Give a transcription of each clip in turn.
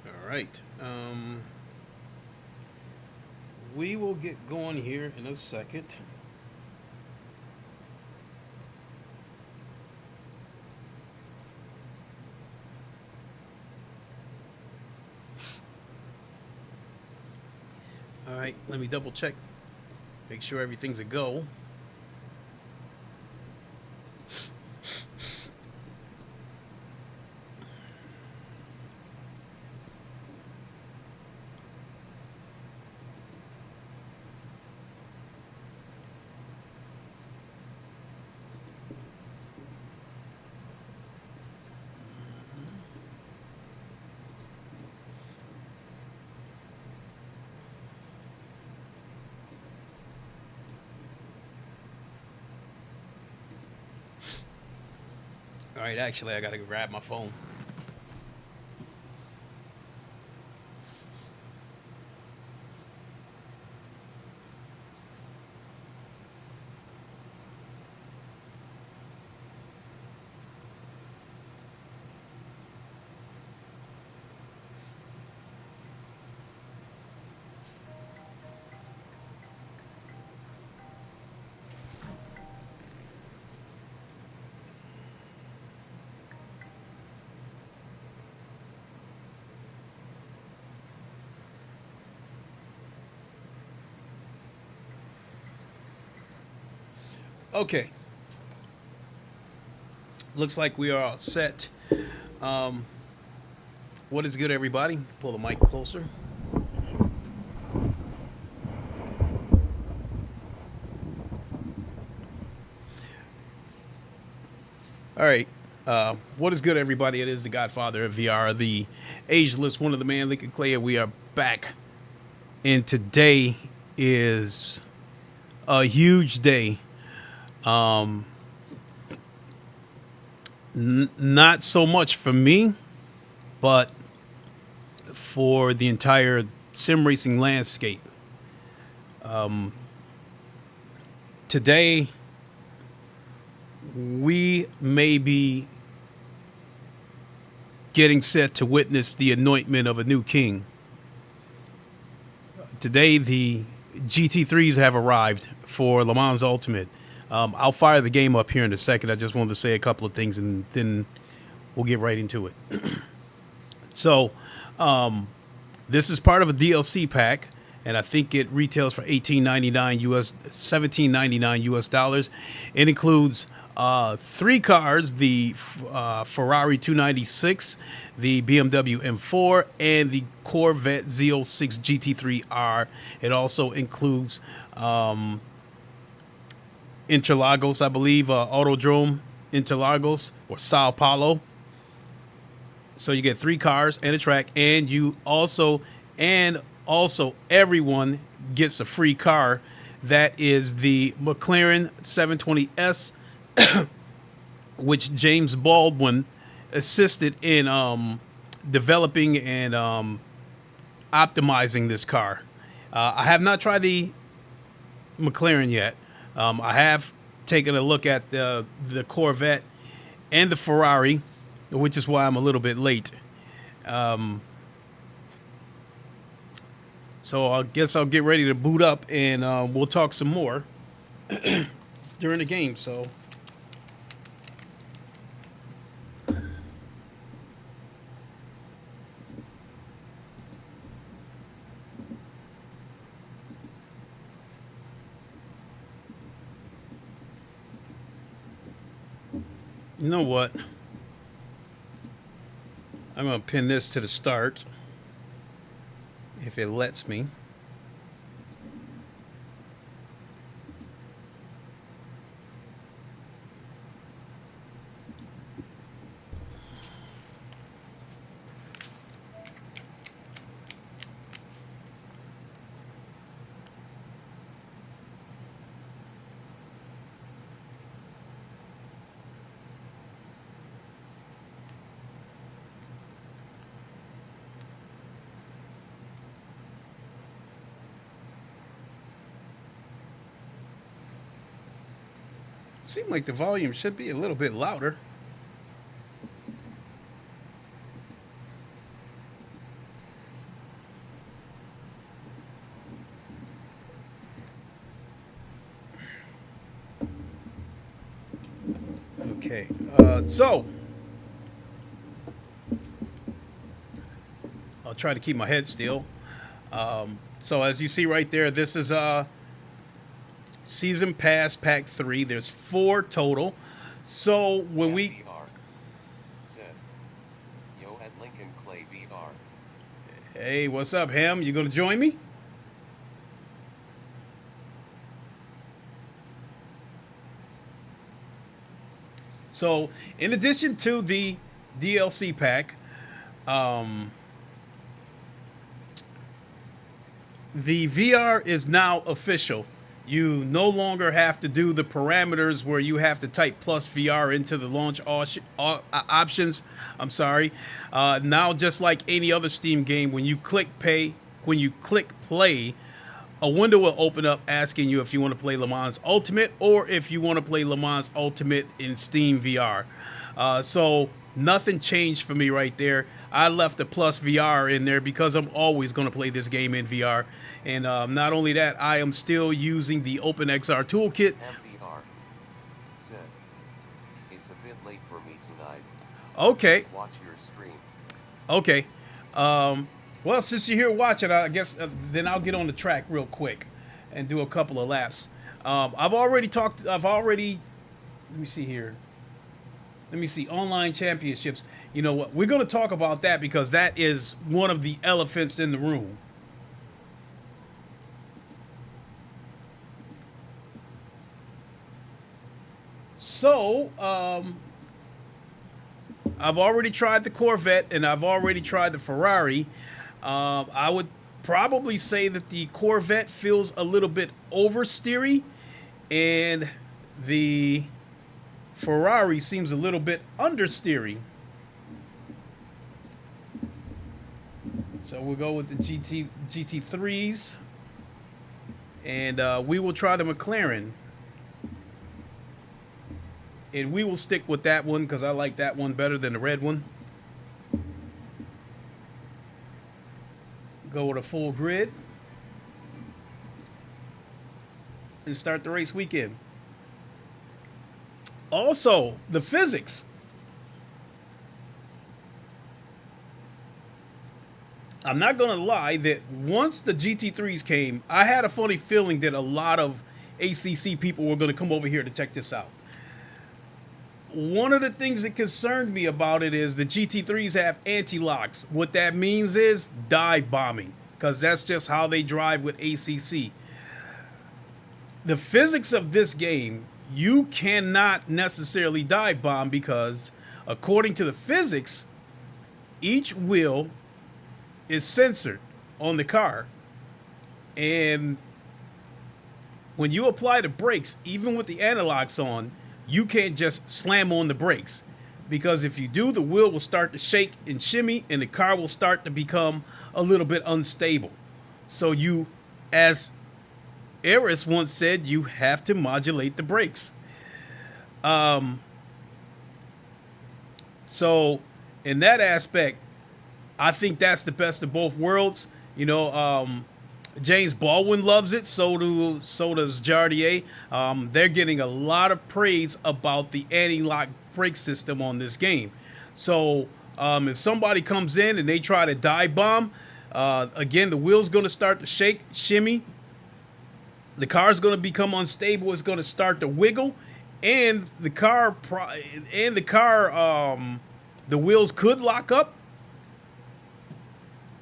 All right. We will get going here in a second. All right, let me double check, make sure everything's a go. All right, actually, I gotta grab my phone. Okay. Looks like we are all set. Um, what is good, everybody? Pull the mic closer. All right. What is good, everybody? It is the Godfather of VR, the ageless, one of the man, Lincoln Clay. We are back. And today is a huge day. Not so much for me, but for the entire sim racing landscape. Today, we may be getting set to witness the anointment of a new king. Today, the GT3's have arrived for LeMans Ultimate. I'll fire the game up here in a second. I just wanted to say a couple of things, and then we'll get right into it. So, this is part of a DLC pack, and I think it retails for $18.99 US, $17.99 US dollars. It includes 3 cars: the Ferrari 296, the BMW M4, and the Corvette Z06 GT3R. It also includes Interlagos, I believe, Autodrome Interlagos or Sao Paulo. So you get 3 cars and a track, and you also everyone gets a free car. That is the McLaren 720S, which James Baldwin assisted in developing and optimizing this car. I have not tried the McLaren yet. I have taken a look at the Corvette and the Ferrari, which is why I'm a little bit late. So I guess I'll get ready to boot up, and we'll talk some more during the game. So. You know what? I'm going to pin this to the start, if it lets me. Seems like the volume should be a little bit louder. Okay, so I'll try to keep my head still. So as you see right there, this is Season Pass Pack 3. There's 4 total. So when we... Yo at Lincoln Clay VR. Hey, what's up, Ham? You gonna join me? So, in addition to the DLC pack, the VR is now official. You no longer have to do the parameters where you have to type plus VR into the launch options. I'm sorry. Now, just like any other Steam game, when you click play, a window will open up asking you if you want to play LeMans Ultimate or if you want to play LeMans Ultimate in Steam VR. So nothing changed for me right there. I left the plus VR in there because I'm always going to play this game in VR. And not only that, I am still using the OpenXR toolkit. MVR. Said, it's a bit late for me tonight. Okay. Just watch your stream. Okay. Well, since you're here watching, I guess then I'll get on the track real quick and do a couple of laps. Let me see here. Let me see, online championships. You know what? We're going to talk about that because that is one of the elephants in the room. So, I've already tried the Corvette and I've already tried the Ferrari. I would probably say that the Corvette feels a little bit oversteery and the Ferrari seems a little bit understeery. So we'll go with the GT3's and we will try the McLaren. And we will stick with that one because I like that one better than the red one. Go with a full grid. And start the race weekend. Also, the physics. I'm not going to lie that once the GT3's came, I had a funny feeling that a lot of ACC people were going to come over here to check this out. One of the things that concerned me about it is the GT3s have anti-locks. What that means is dive bombing, because that's just how they drive with ACC. The physics of this game, you cannot necessarily dive bomb because according to the physics, each wheel is censored on the car. And when you apply the brakes, even with the anti-locks on, you can't just slam on the brakes, because if you do, the wheel will start to shake and shimmy and the car will start to become a little bit unstable. So you, as Eris once said, you have to modulate the brakes. So in that aspect, I think that's the best of both worlds. You know, James Baldwin loves it. So does Jardier. They're getting a lot of praise about the anti-lock brake system on this game. So if somebody comes in and they try to dive bomb, again, the wheel's going to start to shake, shimmy. The car's going to become unstable. It's going to start to wiggle, and the wheels could lock up.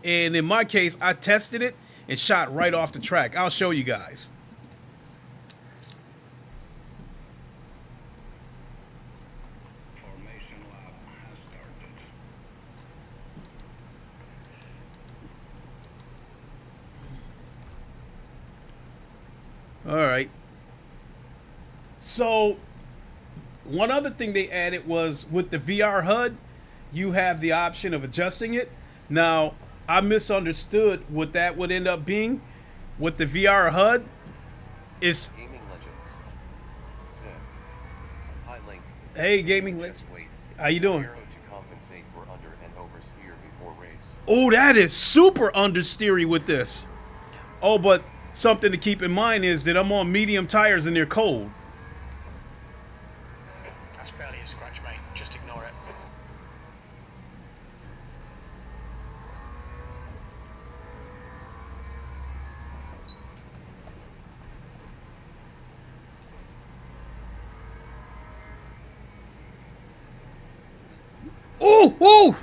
And in my case, I tested it and shot right off the track. I'll show you guys. Formation lab has started. All right. So one other thing they added was with the VR HUD, you have the option of adjusting it. Now, I misunderstood what that would end up being. With the VR HUD, is Gaming Legends. Said, High link. Hey, gaming. Just wait. How you doing? Arrow to compensate for under and oversteer before race. Oh, that is super understeery with this. Oh, but something to keep in mind is that I'm on medium tires and they're cold. That's barely a scratch, mate. Just ignore it. Ooh, ooh!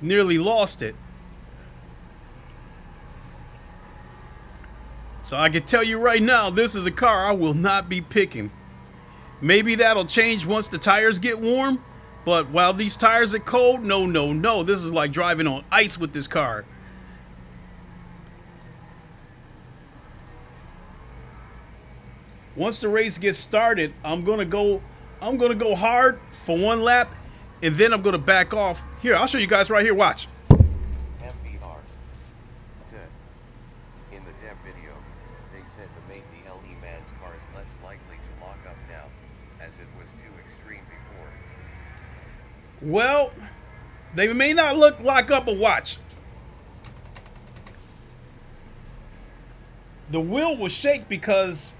Nearly lost it. So I can tell you right now, this is a car I will not be picking. Maybe that'll change once the tires get warm, but while these tires are cold, no, no, no. This is like driving on ice with this car. Once the race gets started, I'm gonna go hard for one lap, and then I'm gonna back off. Here, I'll show you guys right here. Watch. MVR said in the dev video, they said to make the LeMans cars less likely to lock up now, as it was too extreme before. Well, they may not lock up, but watch. The wheel will shake because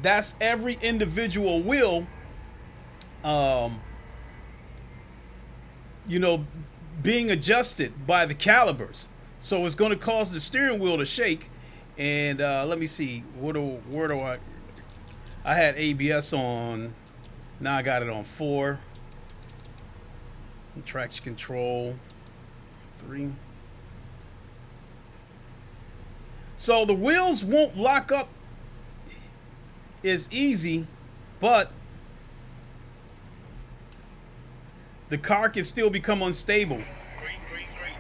that's every individual wheel, you know, being adjusted by the calibers. So it's going to cause the steering wheel to shake. And let me see, where do I had ABS on. Now I got it on 4. Traction control 3. So the wheels won't lock up as easy, but the car can still become unstable. Green, green, green.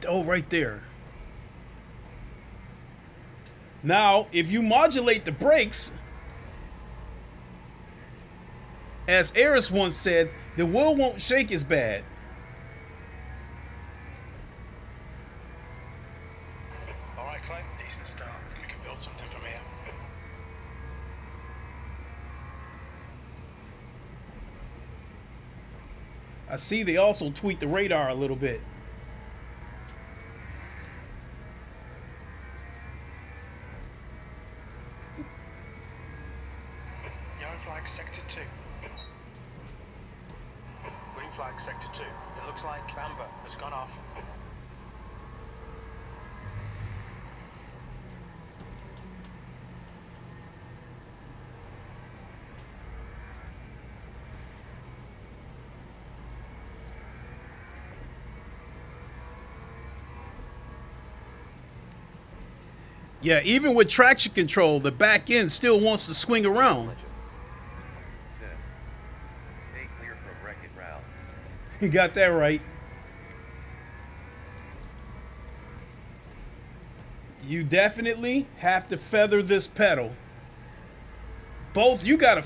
Oh, right there. Now, if you modulate the brakes, as Eris once said, the wheel won't shake as bad. All right, Clay. Decent start. We can build something from here. I see they also tweaked the radar a little bit. Yellow flag, sector 2. Green flag, sector 2. It looks like amber has gone off. Yeah, even with traction control, the back end still wants to swing around. Legends said, stay clear from Wreck-It Ralph. You got that right. You definitely have to feather this pedal. You gotta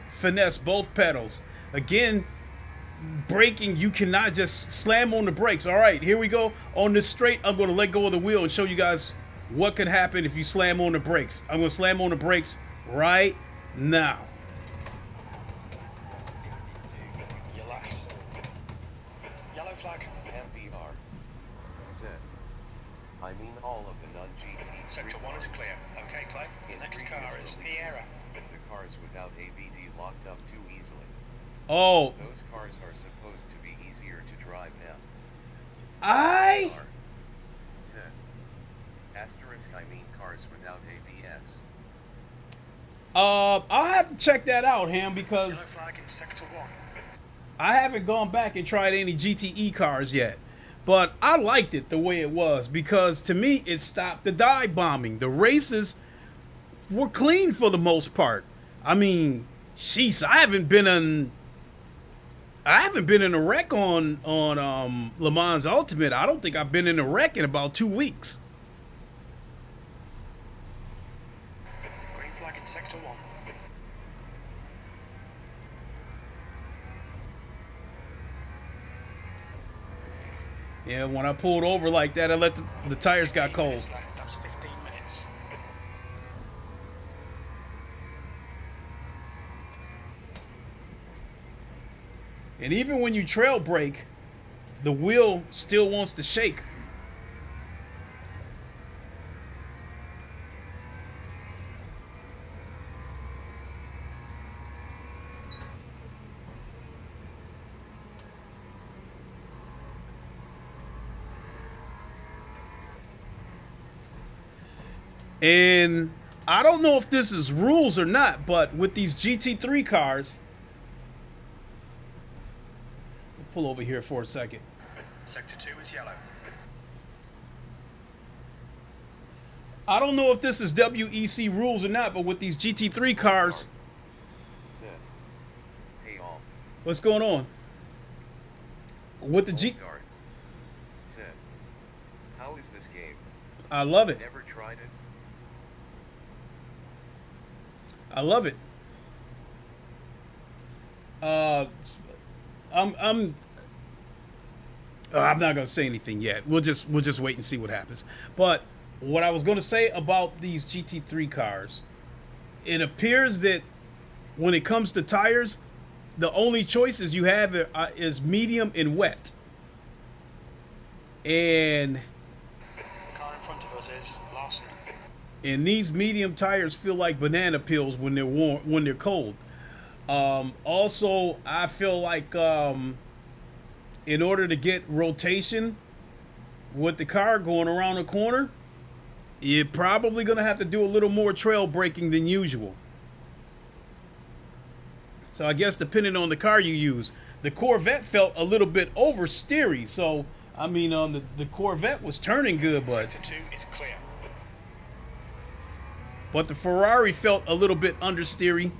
finesse both pedals. Again, braking, you cannot just slam on the brakes. All right, here we go. On this straight, I'm gonna let go of the wheel and show you guys what can happen if you slam on the brakes. I'm gonna slam on the brakes right now. Your last. Yellow flag. MVR said, I mean all of the non-GT3 Sector 1 is clear. Okay, Clay. In Next previous car is releases, Niera. the cars without AVD locked up too easily. Oh, Those cars are supposed to be easier to drive now. I Are said, asterisk I mean cars without ABS. I'll have to check that out, Ham, Yellow because flag in sector 1. I haven't gone back and tried any GTE cars yet. But I liked it the way it was because to me it stopped the dive bombing. The races were clean for the most part. I mean, sheesh, I haven't been in a wreck on LeMans Ultimate. I don't think I've been in a wreck in about 2 weeks. Sector 1. Yeah, when I pulled over like that, I let the tires got 15 cold. minutes left, that's 15 minutes. And even when you trail brake, the wheel still wants to shake. And I don't know if this is rules or not, but with these GT3 cars, pull over here for a second. Sector 2 is yellow. I don't know if this is WEC rules or not, but with these GT3 cars, Set. Hey all. what's going on? With the G, Start. Set. How is this game? I love it. Never tried it? I love it. I'm not gonna say anything yet. We'll just wait and see what happens. But what I was gonna say about these GT3 cars, it appears that when it comes to tires, the only choices you have is medium and wet. And The car in front of us is Larson. and these medium tires feel like banana peels when they're warm, when they're cold. Also, I feel like in order to get rotation with the car going around the corner, you're probably going to have to do a little more trail braking than usual. So I guess depending on the car you use, the Corvette felt a little bit oversteery. So I mean, the Corvette was turning good, Sector 2 is clear. but the Ferrari felt a little bit understeery.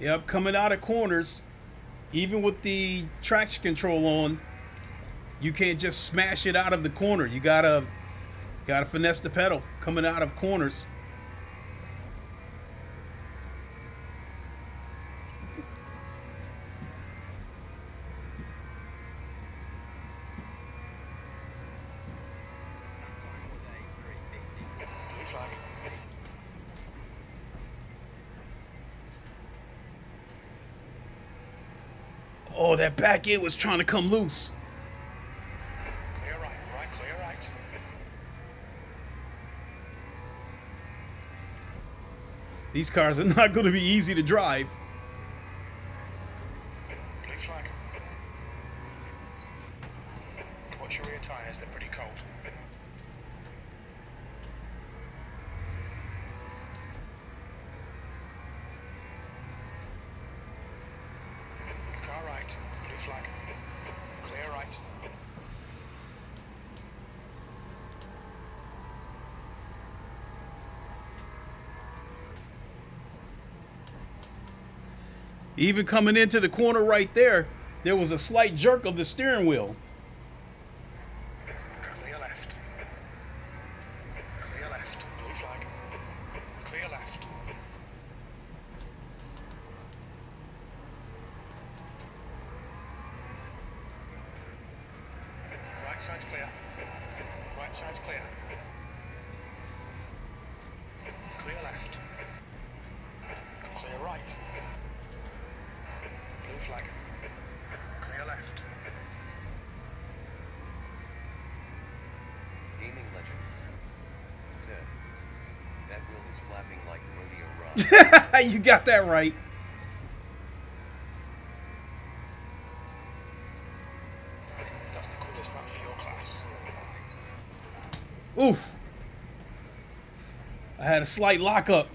Yep, coming out of corners, even with the traction control on, you can't just smash it out of the corner. You gotta finesse the pedal coming out of corners. Blue flag. Oh, that back end was trying to come loose. Clear right, clear right. These cars are not going to be easy to drive. Blue flag. Watch your rear tyres, they're pretty cold. Car right, blue flag. Clear right. Even coming into the corner right there, there was a slight jerk of the steering wheel. Clear left. Clear left. Blue flag. Clear left. Right side's clear. Right side's clear. Clear left. Clear right. Blue flag. Clear left. Gaming Legends. Said. That wheel is flapping like rodeo rod. You got that right. That's the quickest lap for your class. Oof. I had a slight lockup.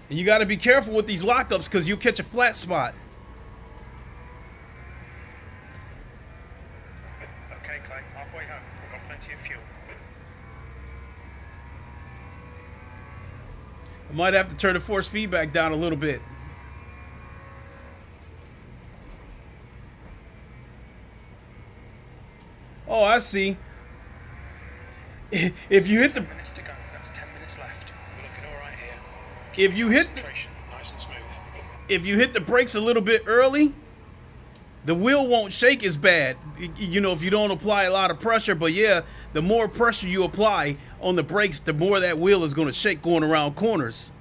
And you got to be careful with these lockups because you'll catch a flat spot. Okay, Clay, halfway home. We've got plenty of fuel. might have to turn the force feedback down a little bit. Oh, I see. If you hit the 10 minutes to go. That's 10 minutes left. We're looking all right here. if you hit the Concentration, nice and smooth. if you hit the brakes a little bit early, the wheel won't shake as bad. You know, if you don't apply a lot of pressure. But yeah, the more pressure you apply on the brakes, the more that wheel is going to shake going around corners.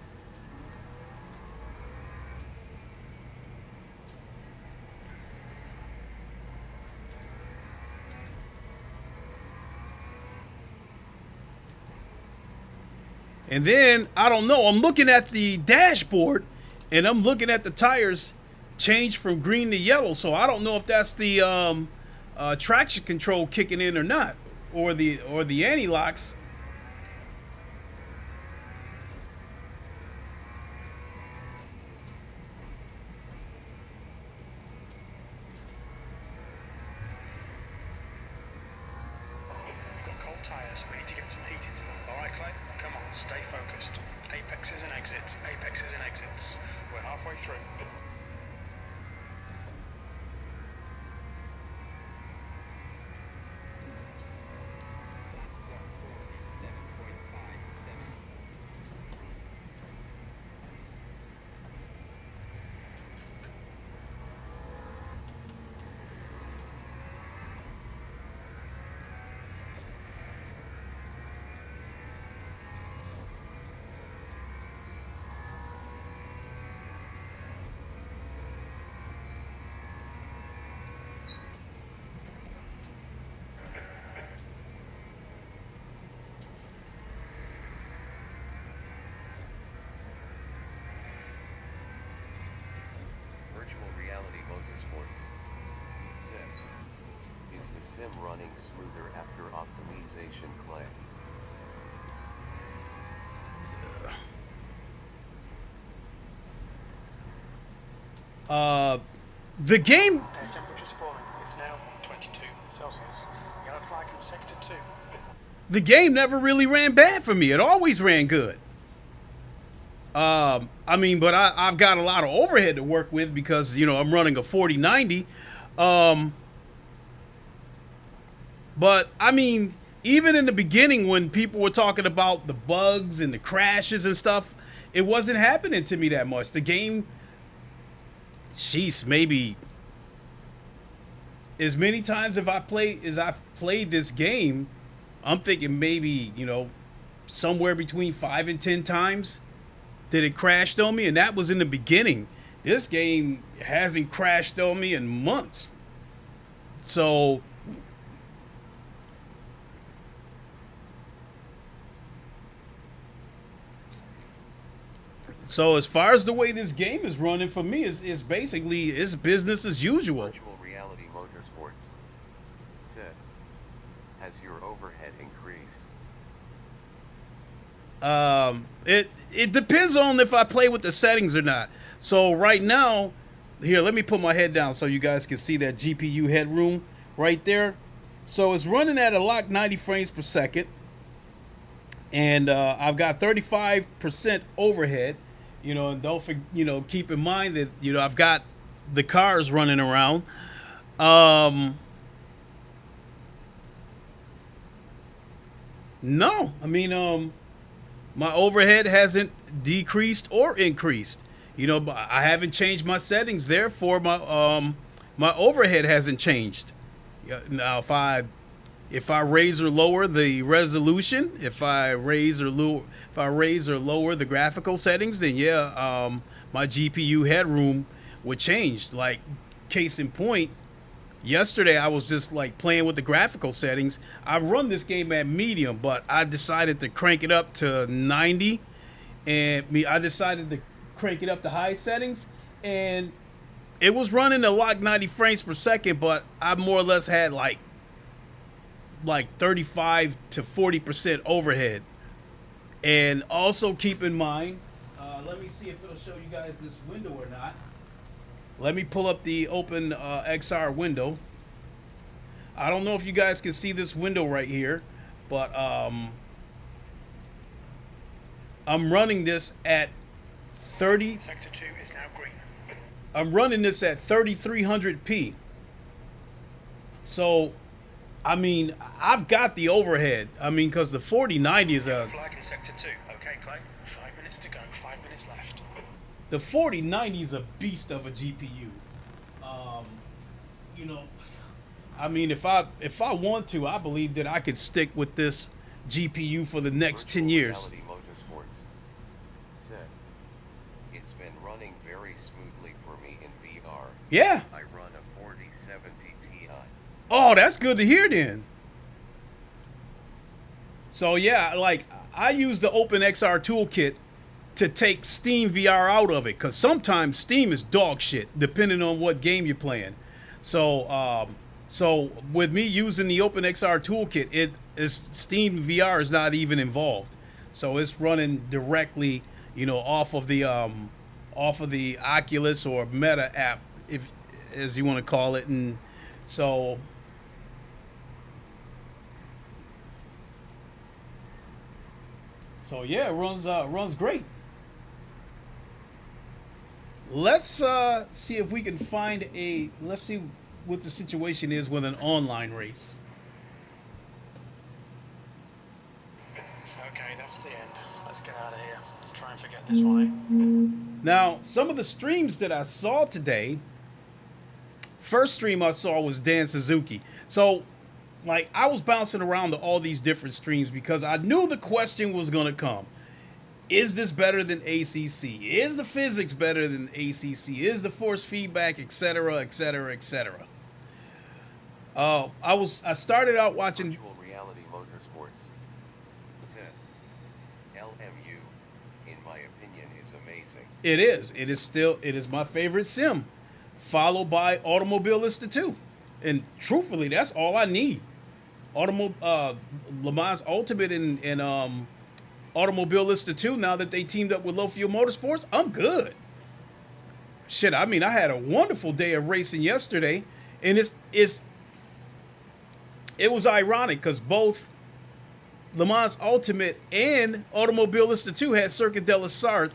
And then, I don't know, I'm looking at the dashboard and I'm looking at the tires change from green to yellow. So I don't know if that's the traction control kicking in or not, or the anti-locks. We've got cold tyres. We need to get some heat into them. All right, Clay? Come on, stay focused. Apexes and exits. Apexes and exits. We're halfway through. Virtual reality motorsports. Zip. Is the sim running smoother after optimization, Clay? The game, Temperature's falling. It's now 22 Celsius. Yellow flag in sector 2. the game never really ran bad for me. It always ran good. I mean, but I've got a lot of overhead to work with because, you know, I'm running a 4090. But I mean, even in the beginning when people were talking about the bugs and the crashes and stuff, it wasn't happening to me that much. The game, sheesh, maybe as many times as I've played this game, I'm thinking maybe, you know, somewhere between 5 and 10 times that it crashed on me, and that was in the beginning. This game hasn't crashed on me in months. So as far as the way this game is running for me, is basically it's business as usual. Virtual reality motorsports. Zip. Has your overhead increased? It depends on if I play with the settings or not. So right now, here, let me put my head down so you guys can see that GPU headroom right there. So it's running at a lock 90 frames per second, and I've got 35% overhead. You know, and don't you know, keep in mind that, you know, I've got the cars running around. No, I mean, my overhead hasn't decreased or increased. You know, I haven't changed my settings, therefore my overhead hasn't changed. Now, if I raise or lower the resolution, if I raise or lower the graphical settings, then yeah, my GPU headroom would change. Like, case in point, yesterday I was just like playing with the graphical settings. I run this game at medium, but I decided to crank it up to 90, and I decided to crank it up to high settings, and it was running a lock 90 frames per second, but I more or less had like 35 to 40% overhead. And also keep in mind, let me see if it'll show you guys this window or not. Let me pull up the open XR window. I don't know if you guys can see this window right here, but I'm running this at 30. Sector 2 is now green. I'm running this at 3300p. So, I mean, I've got the overhead. I mean, because the 4090 is a... Flag in Sector 2. Okay, Clay. 5 minutes to go. 5 minutes left. The 4090 is a beast of a GPU. You know, I mean, if I want to, I believe that I could stick with this GPU for the next 10 years. Reality Motorsports said, it's been running very smoothly for me in VR. Yeah. I run a 4070 Ti. Oh, that's good to hear then. So yeah, like I use the OpenXR toolkit to take Steam VR out of it, because sometimes Steam is dog shit depending on what game you're playing. So so with me using the OpenXR toolkit, it is Steam VR is not even involved. So it's running directly, you know, off of the Oculus or Meta app, if as you want to call it. And so yeah, it runs great. Let's see if we can find let's see what the situation is with an online race. Okay, that's the end. Let's get out of here. Try and forget this one, Now, some of the streams that I saw today, first stream I saw was Dan Suzuki. So, like, I was bouncing around to all these different streams because I knew the question was going to come. Is this better than ACC? Is the physics better than ACC? Is the force feedback, etc., etc., etc.? I started out watching Virtual Reality Motorsports said, LMU, in my opinion, is amazing. It is. It is my favorite sim, followed by Automobilista 2. And truthfully, that's all I need. LeMans Ultimate and Automobilista 2, now that they teamed up with Low Fuel Motorsports, I'm good. Shit, I mean, I had a wonderful day of racing yesterday, and it was ironic because both LeMans Ultimate and Automobilista 2 had Circuit de la Sarthe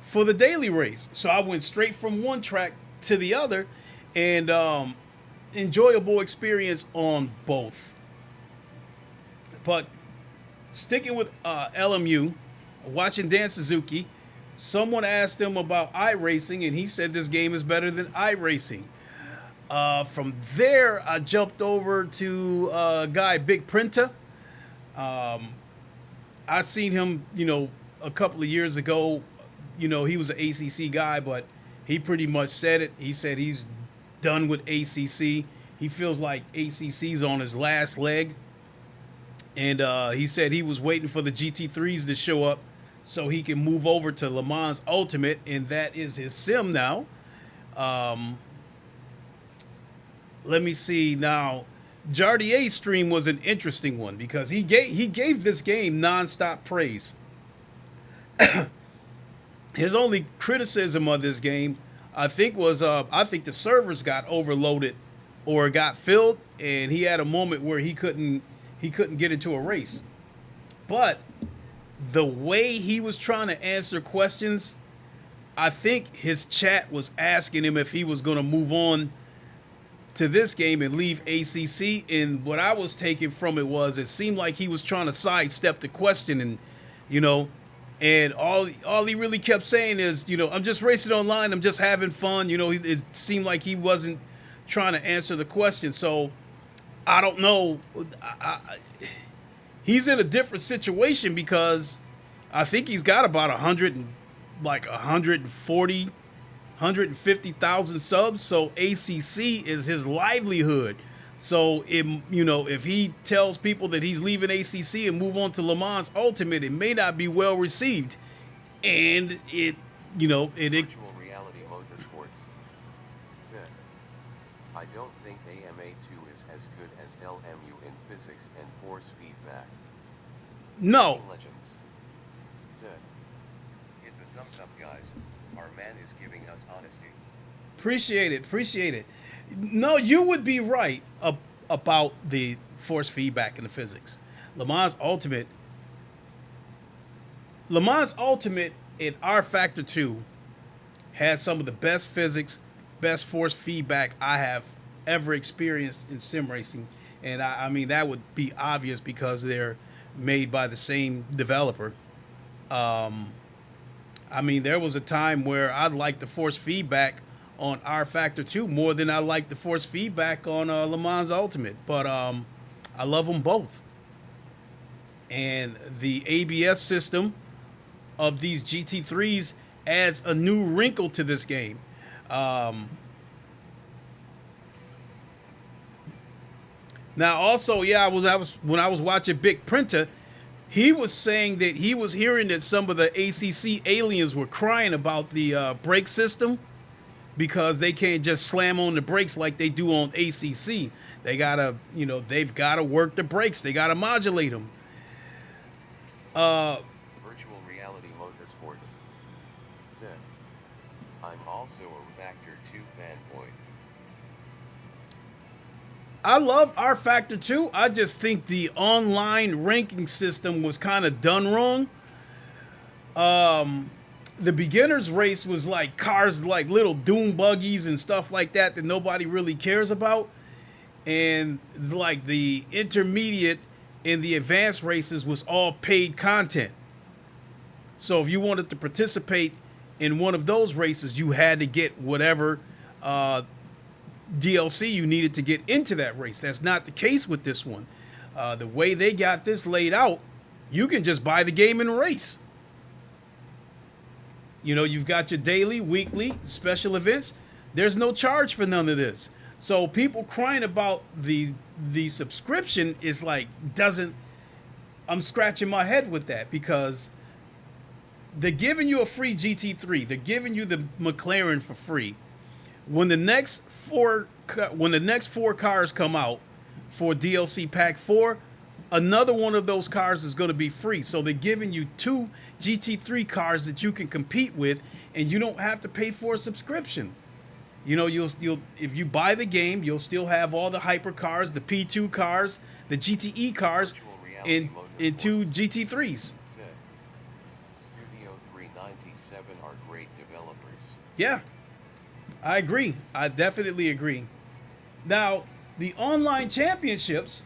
for the daily race. So I went straight from one track to the other, and enjoyable experience on both. But sticking with LMU, watching Dan Suzuki, someone asked him about iRacing, and he said this game is better than iRacing. From there, I jumped over to a guy, Big Printa. I seen him, you know, a couple of years ago. You know, he was an ACC guy, but he pretty much said it. He said he's done with ACC. He feels like ACC's on his last leg. And he said he was waiting for the GT3's to show up so he can move over to LeMans Ultimate, and that is his sim now. Let me see now. Jardier's stream was an interesting one because he gave this game nonstop praise. His only criticism of this game, I think, was I think the servers got overloaded or got filled, and he had a moment where he couldn't get into a race. But the way he was trying to answer questions, I think his chat was asking him if he was going to move on to this game and leave ACC. And what I was taking from it was it seemed like he was trying to sidestep the question, and you know, and all he really kept saying is, you know, I'm just racing online, I'm just having fun. You know, it seemed like he wasn't trying to answer the question. So I don't know. He's in a different situation because I think he's got about 150,000 subs. So ACC is his livelihood. So if he tells people that he's leaving ACC and move on to LeMans Ultimate, it may not be well received. And Virtual Reality Motorsports said, I don't think AM2 is as good as LMU in physics and force feedback. No. Legends said, hit the thumbs up, guys. Our man is giving us honesty. Appreciate it. No, you would be right about the force feedback and the physics. LeMans Ultimate LeMans Ultimate in R Factor 2 had some of the best physics, best force feedback I have ever experienced in sim racing. And I mean, that would be obvious because they're made by the same developer. I mean, there was a time where I liked the force feedback on R Factor 2 more than I liked the force feedback on LeMans Ultimate. But I love them both. And the ABS system of these GT3s adds a new wrinkle to this game. Now, also, yeah, when I was watching Big Printer, he was saying that he was hearing that some of the ACC aliens were crying about the brake system because they can't just slam on the brakes like they do on ACC. They gotta, they've gotta work the brakes. They gotta modulate them. Virtual reality motorsports. Said, I'm also a Factor 2 fanboy. I love R Factor 2. I just think the online ranking system was kind of done wrong. The beginner's race was like cars like little dune buggies and stuff like that nobody really cares about. And like the intermediate and the advanced races was all paid content. So if you wanted to participate in one of those races, you had to get whatever DLC you needed to get into that race. That's not the case with this one. The way they got this laid out, you can just buy the game and race. You've got your daily, weekly, special events. There's no charge for none of this. So people crying about the subscription is like, I'm scratching my head with that because they're giving you a free GT3. They're giving you the McLaren for free. When the next four cars come out for DLC Pack 4, another one of those cars is going to be free. So they're giving you 2 GT3 cars that you can compete with, and you don't have to pay for a subscription. You'll if you buy the game, you'll still have all the hyper cars, the P2 cars, the GTE cars, and 2 GT3s. Studio 397 are great developers. Yeah. I agree. I definitely agree. Now, the online championships,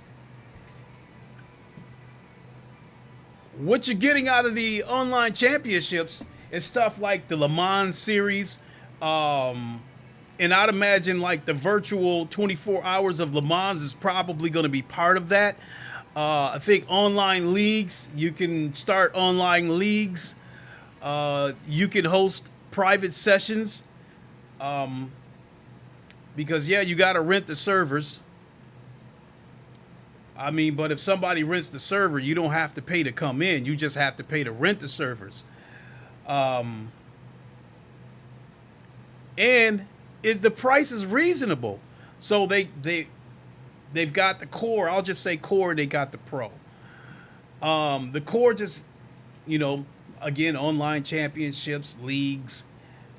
what you're getting out of the online championships is stuff like the LeMans series, and I'd imagine like the virtual 24 hours of LeMans is probably going to be part of that. I think online leagues, you can start online leagues. You can host private sessions. Because yeah, you got to rent the servers. I mean, but if somebody rents the server, you don't have to pay to come in. You just have to pay to rent the servers. And the price is reasonable. So they've got the core. I'll just say core. They got the pro. The core just, again, online championships, leagues,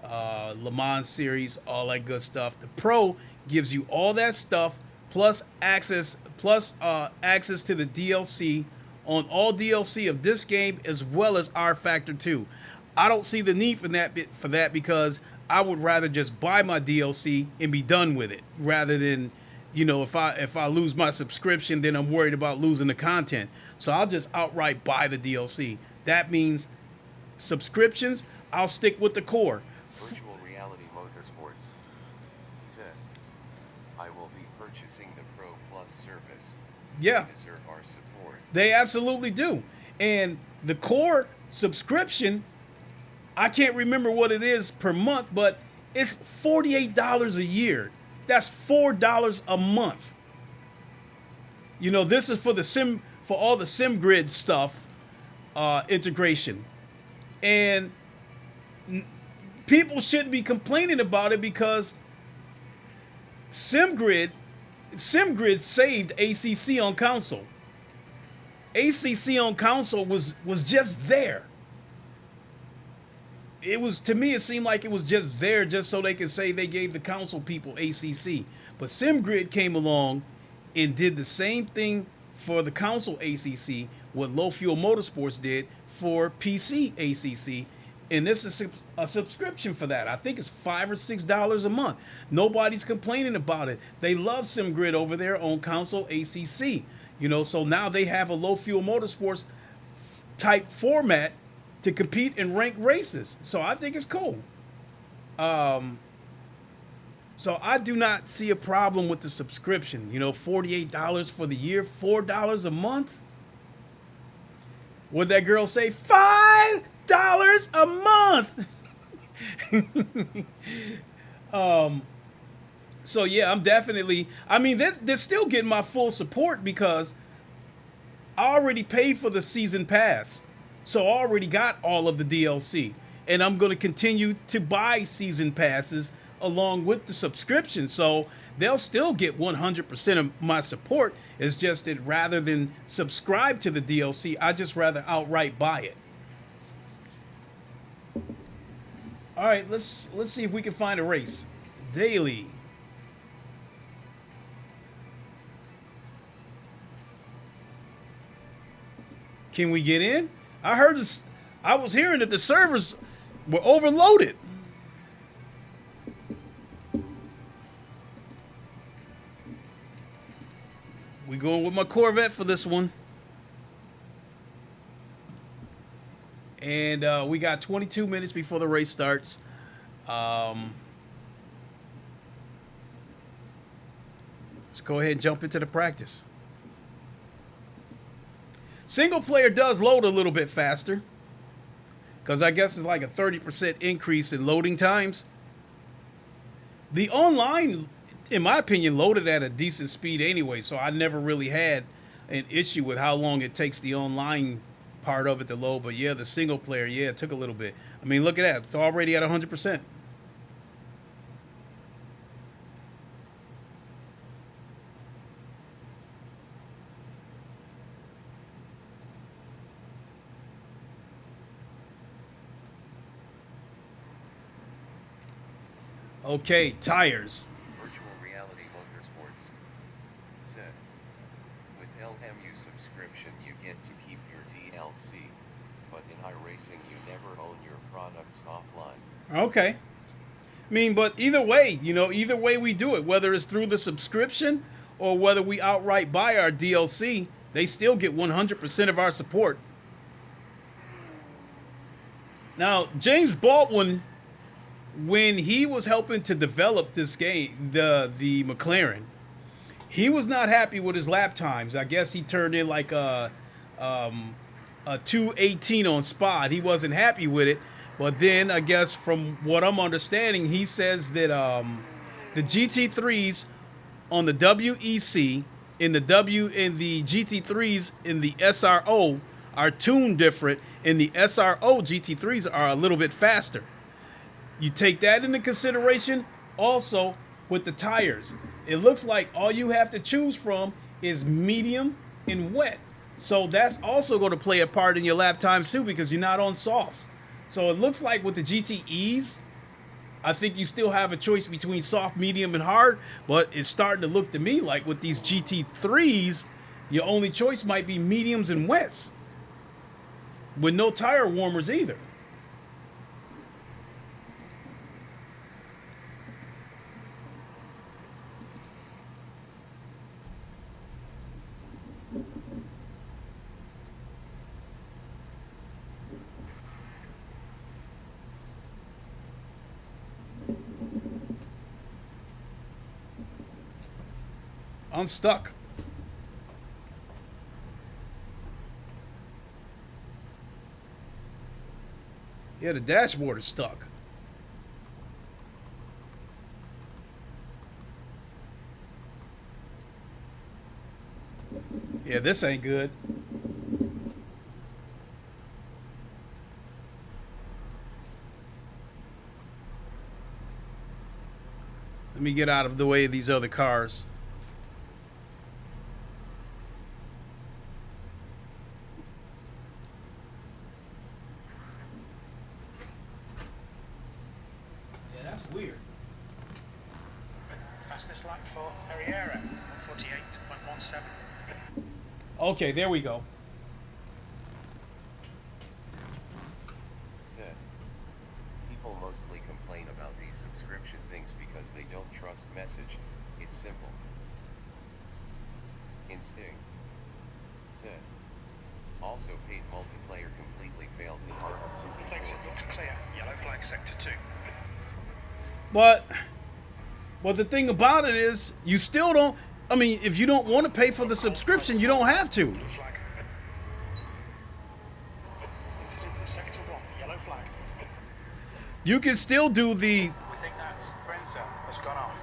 Le Mans series, all that good stuff. The Pro gives you all that stuff plus access to the DLC on all DLC of this game as well as R Factor 2. I don't see the need for that because I would rather just buy my DLC and be done with it rather than, if I lose my subscription, then I'm worried about losing the content. So I'll just outright buy the DLC. That means subscriptions, I'll stick with the core. Virtual reality motorsports. Said, I will be purchasing the Pro Plus service. Yeah. They deserve our support. They absolutely do. And the core subscription, I can't remember what it is per month, but it's $48 a year. That's $4 a month. This is for all the SimGrid stuff, integration. And people shouldn't be complaining about it because SimGrid saved ACC on console. ACC on console was just there. To me, it seemed like it was just there just so they could say they gave the console people ACC. But SimGrid came along and did the same thing for the console ACC, what Low Fuel Motorsports did for PC ACC, and this is a subscription for that. I think it's $5 or $6 a month. Nobody's complaining about it. They love SimGrid over there on console ACC. You know, so now they have a low fuel motorsports type format to compete in ranked races. So I think it's cool. So I do not see a problem with the subscription. You know, $48 for the year, $4 a month. What'd that girl say? $5 a month. So yeah, I'm definitely, I mean, they're still getting my full support because I already paid for the season pass. So I already got all of the DLC. And I'm going to continue to buy season passes along with the subscription. So they'll still get 100% of my support. It's just that rather than subscribe to the DLC, I just rather outright buy it. All right, let's see if we can find a race. Daily. Can we get in? I heard this. I was hearing that the servers were overloaded. We going with my Corvette for this one. And we got 22 minutes before the race starts. Let's go ahead and jump into the practice. Single player does load a little bit faster, because I guess it's like a 30% increase in loading times. The online, in my opinion, loaded at a decent speed anyway, so I never really had an issue with how long it takes the online part of it to load. But yeah, the single player, yeah, it took a little bit. I mean, look at that. It's already at 100%. Okay, tires. Virtual Reality Motorsports said, with LMU subscription you get to keep your DLC, but in iRacing you never own your products offline. Okay. I mean, but either way, you know, either way we do it, whether it's through the subscription or whether we outright buy our DLC, they still get 100% of our support. Now, James Baldwin, when he was helping to develop this game, the McLaren, he was not happy with his lap times. I guess he turned in like a 2:18 on Spot. He wasn't happy with it. But then I guess from what I'm understanding, he says that the GT3's on the WEC in the GT3's in the SRO are tuned different, and the SRO GT3's are a little bit faster. You take that into consideration. Also, with the tires, it looks like all you have to choose from is medium and wet. So that's also going to play a part in your lap times too, because you're not on softs. So it looks like with the GTEs, I think you still have a choice between soft, medium, and hard. But it's starting to look to me like with these GT3s, your only choice might be mediums and wets, with no tire warmers either. I'm stuck. Yeah, the dashboard is stuck. Yeah, this ain't good. Let me get out of the way of these other cars. That's weird. Fastest lap for Herrera, 148.17. Okay, there we go. Said. People mostly complain about these subscription things because they don't trust message. It's simple. Instinct. Said. Also paid multiplayer completely failed me. Thanks, it looks clear. Yellow flag sector 2. But the thing about it is, you still don't. I mean, if you don't want to pay for the subscription, you don't have to. Blue flag. Incident in sector 1. Yellow flag. You can still do the. We think that Brenzer has gone off.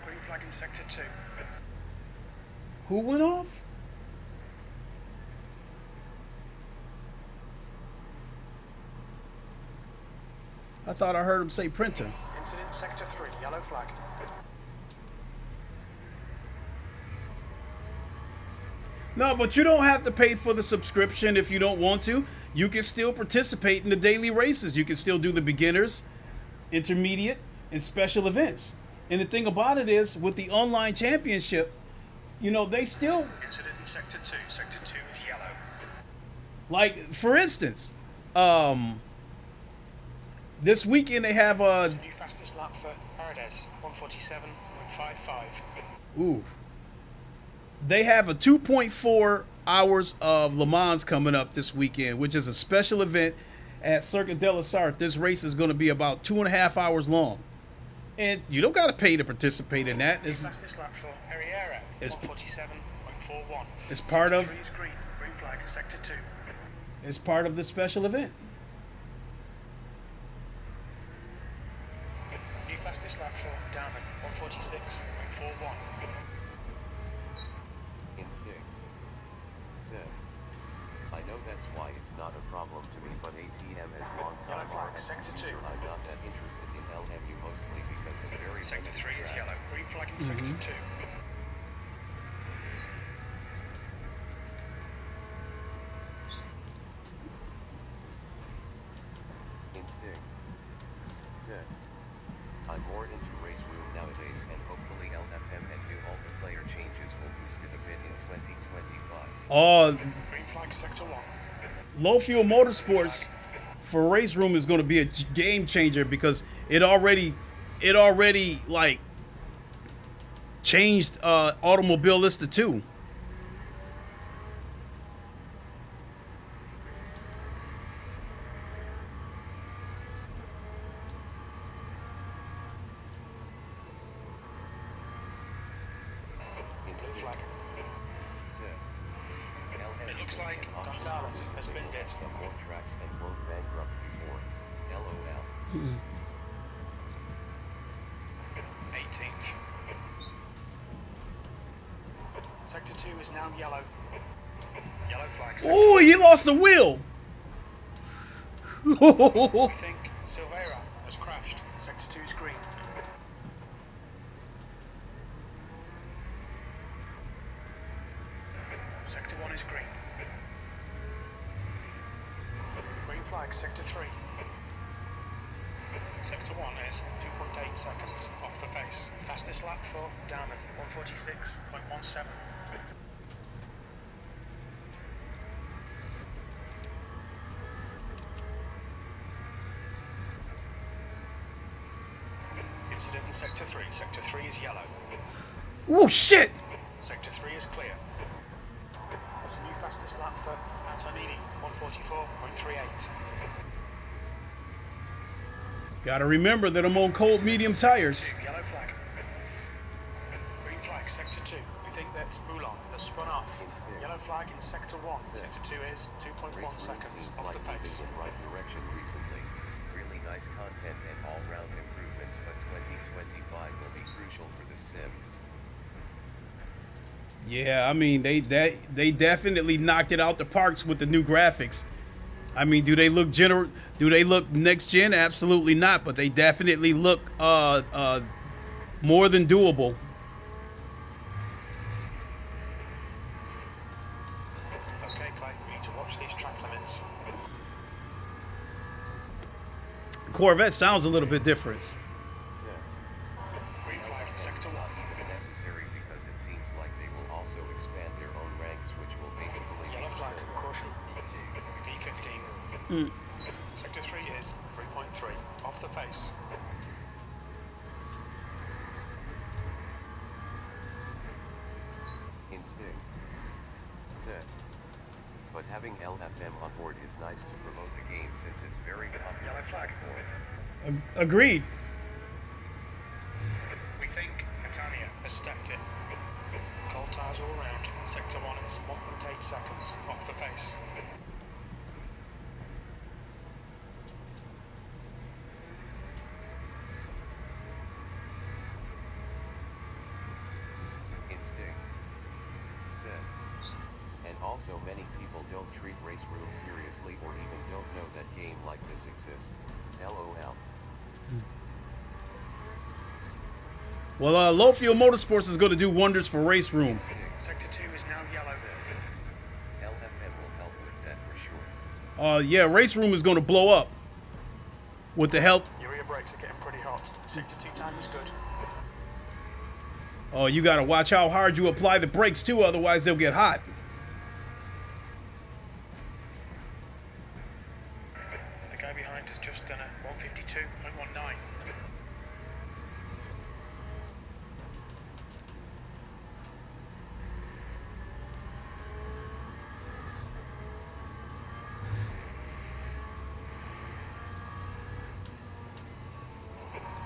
Green flag in sector 2. Who went off? I thought I heard him say printer. Incident sector 3. Yellow flag. No, but you don't have to pay for the subscription if you don't want to. You can still participate in the daily races. You can still do the beginners, intermediate, and special events. And the thing about it is, with the online championship, you know, they still, Incident in sector 2. Sector 2 is yellow. like, for instance, this weekend they have a, New fastest lap for Paradise. 147.55. ooh, they have a 2.4 hours of LeMans coming up this weekend, which is a special event at Circuit de la Sarthe. This race is going to be about 2.5 hours long. And you don't got to pay to participate in that. It's, Fastest lap for Herrera. It's- 147.41. it's part of, Sector 3 is green. Green flag sector 2. it's part of the special event. New fastest lap for Diamond. 146.41. Instinct. Said. I know that's why it's not a problem to me, but ATM as long time Yellow flag, as sector user, 2. I'm not that interested in LMU mostly because of very Sector limited 3 is tracks. yellow. Green flag in sector 2. Instinct. Said. I'm more into race room nowadays and hopefully LFM and new multiplayer changes will boost it a bit in 2025. Green flag sector 1. Low fuel motorsports for race room is going to be a game changer because it already like changed Automobilista 2. Blue flag. Said. LMU It looks like and optional Gonzalez owners has will been get dead. some more tracks and won't bankrupt before. LOL. 18th. Sector 2 is now yellow. Yellow flag. Sector Oh, he lost the wheel. We think Silveira has crashed. Sector 2 is green. Sector 1 is green. Green flag, sector 3. Sector 1 is 2.8 seconds off the pace. Fastest lap for Diamond, 146.17. Incident in sector 3. Sector 3 is yellow. Oh shit! Sector 3 is clear. That's a new fastest lap for Antonini, 144.38. Gotta remember that I'm on cold medium tires. Yellow flag. Green flag, sector 2. We think that Boulon has spun off. Yellow flag in sector 1. Sector 2 is 2.1 Race room seconds seems off like the moving pace. in right direction recently. Really nice content and all-round improvements, but 2025 will be crucial for the sim. Yeah, I mean they definitely knocked it out the parks with the new graphics. I mean, do they look do they look next gen? Absolutely not, but they definitely look more than doable. Okay, Clay, we need to watch these track limits. Corvette sounds a little bit different. Green flag, sector 1. Not even necessary because it seems like they will also expand their own ranks, which will basically Yellow be flag, similar. caution. V15 Sector 3 is 3.3, off the pace. Instinct. Set. But having LFM on board is nice to promote the game since it's very popular. Yellow flag. Agreed. We think Catania has stepped in. Cold tires all around. Sector 1 is 1.8 seconds, off the pace. Instinct. Set. And also many people don't treat race room seriously or even don't know that game like this exists. LOL. Well, Low Fuel Motorsports is going to do wonders for race room. Sector 2 is now yellow. LFM will help with that for sure. Yeah, race room is going to blow up with the help. Your rear brakes are getting pretty hot. Sector 2 time is good. Oh, you got to watch how hard you apply the brakes too, otherwise they'll get hot. The guy behind has just done a 152.19.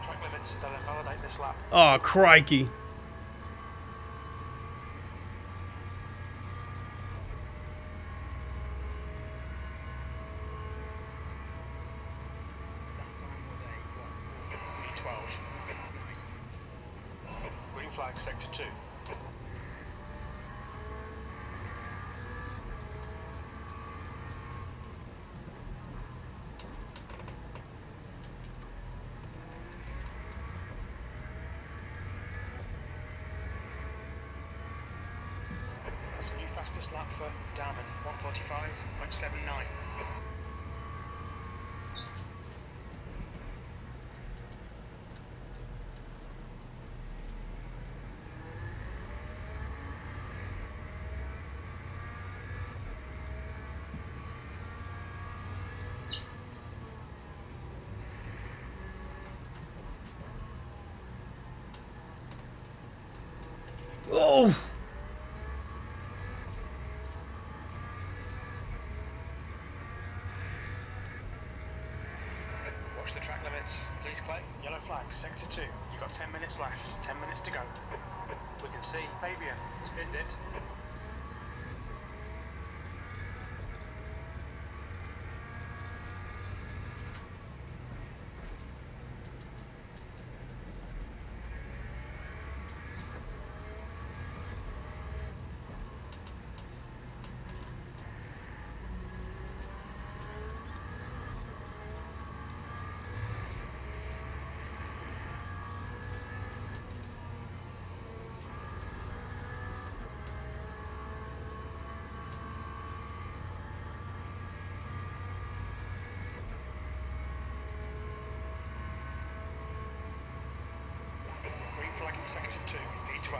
Track limits, they'll invalidate this lap. Oh, crikey. V12. Green flag, sector 2. That's a new fastest lap for Darman, 145.79. Oh. Watch the track limits, please, Clay. Yellow flag, sector 2. You've got 10 minutes left, 10 minutes to go. We can see Fabian spinned it. Green flag in sector 2, V12.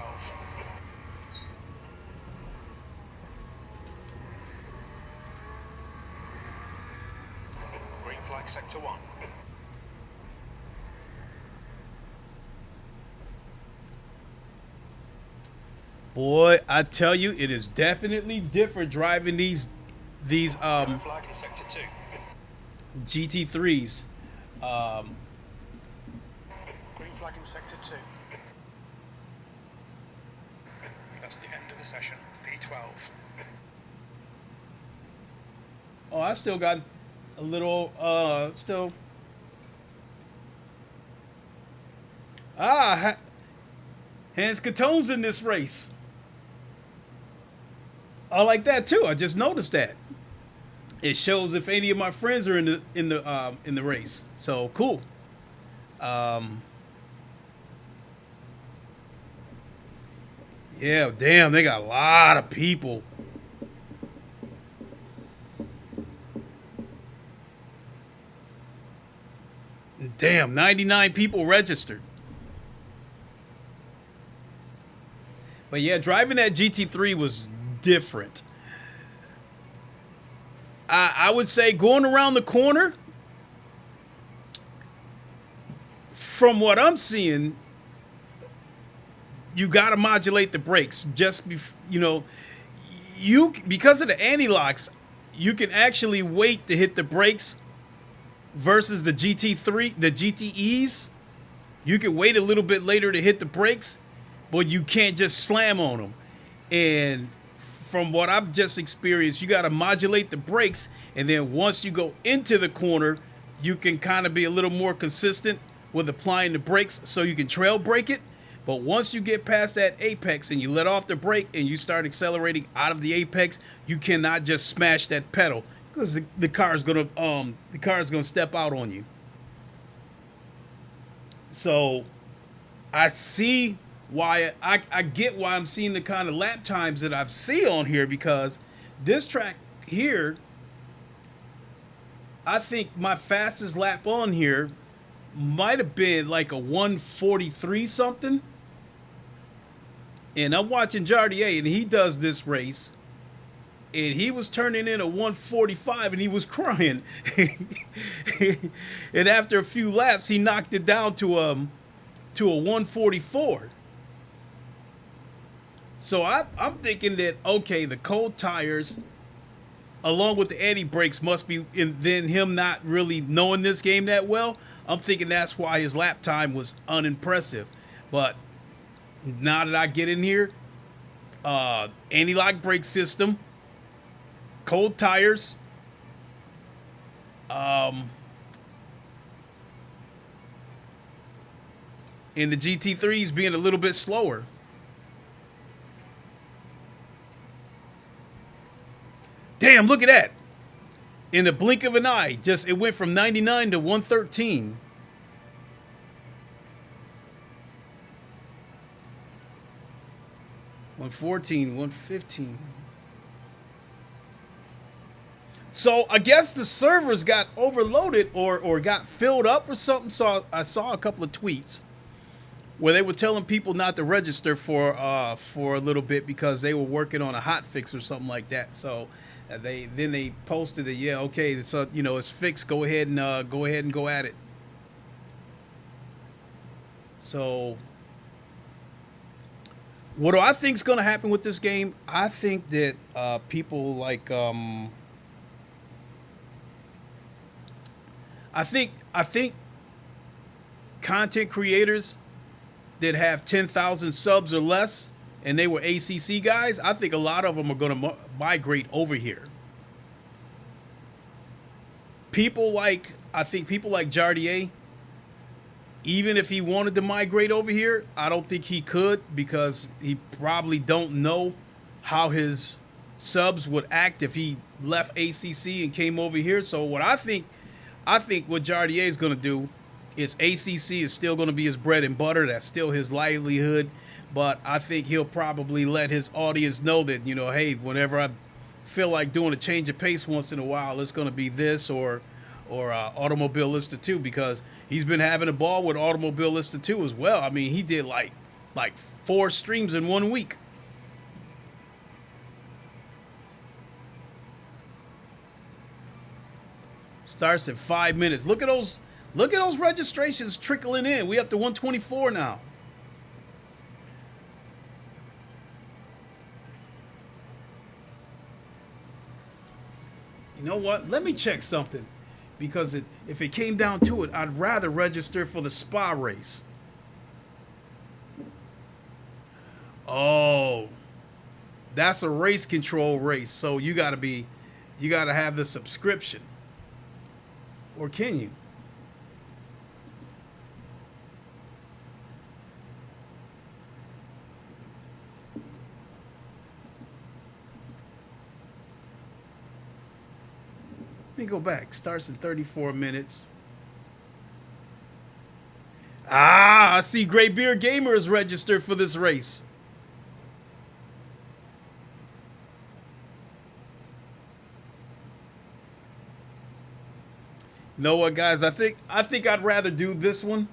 Green flag sector 1. Boy, I tell you, it is definitely different driving these Yellow flag in sector 2. GT3s. Green flag in sector 2. That's the end of the session, V12. Oh, I still got a little, still. Hans Catone's in this race. I like that too. I just noticed that. It shows if any of my friends are in the race. So cool. Yeah, damn, they got a lot of people. Damn, 99 people registered. But yeah, driving that GT3 was different. I would say going around the corner, from what I'm seeing, you got to modulate the brakes. Because of the anti-locks, you can actually wait to hit the brakes versus the GT3, the GTEs. You can wait a little bit later to hit the brakes, but you can't just slam on them. And from what I've just experienced, you got to modulate the brakes, and then once you go into the corner, you can kind of be a little more consistent with applying the brakes so you can trail brake it. But once you get past that apex and you let off the brake and you start accelerating out of the apex, you cannot just smash that pedal because the car is gonna step out on you. So I see why I get why I'm seeing the kind of lap times that I've seen on here, because this track here, I think my fastest lap on here might have been like a 143 something. And I'm watching Jardier, and he does this race, and he was turning in a 145, and he was crying. And after a few laps, he knocked it down to a 144. So I'm thinking that, okay, the cold tires, along with the anti-brakes, must be in then him not really knowing this game that well. I'm thinking that's why his lap time was unimpressive. But now that I get in here, anti-lock brake system, cold tires, and the GT3's being a little bit slower. Damn, look at that. In the blink of an eye, it went from 99 to 113. $114, $115. So I guess the servers got overloaded or got filled up or something. So I saw a couple of tweets where they were telling people not to register for a little bit because they were working on a hot fix or something like that. So they posted it. Yeah, okay, so it's fixed. Go ahead and go at it. So what do I think is going to happen with this game? I think that people like I think content creators that have 10,000 subs or less, and they were ACC guys, I think a lot of them are going to migrate over here. I think people like Jardier, even if he wanted to migrate over here, I don't think he could, because he probably don't know how his subs would act if he left ACC and came over here. So what I think what Jardier is going to do is ACC is still going to be his bread and butter. That's still his livelihood. But I think he'll probably let his audience know that, hey, whenever I feel like doing a change of pace once in a while, it's going to be this or Automobile Lista 2, because he's been having a ball with Automobile Lista 2 as well. I mean, he did like 4 streams in 1 week. Starts at 5 minutes. Look at those registrations trickling in. We up to 124 now. You know what? Let me check something, because if it came down to it, I'd rather register for the Spa race. Oh, that's a race control race, so you got to have the subscription. Or can you? Let me go back. Starts in 34 minutes. I see Grey Beard Gamer is registered for this race. You know what, guys? I think I'd rather do this one.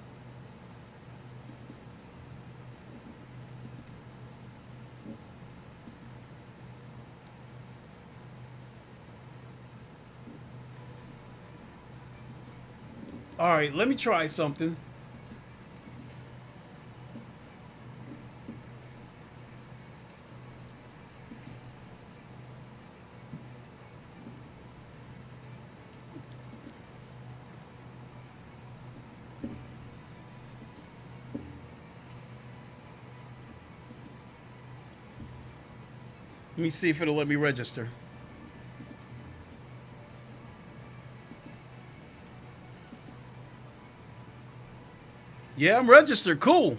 All right, let me try something. Let me see if it'll let me register. Yeah, I'm registered. Cool.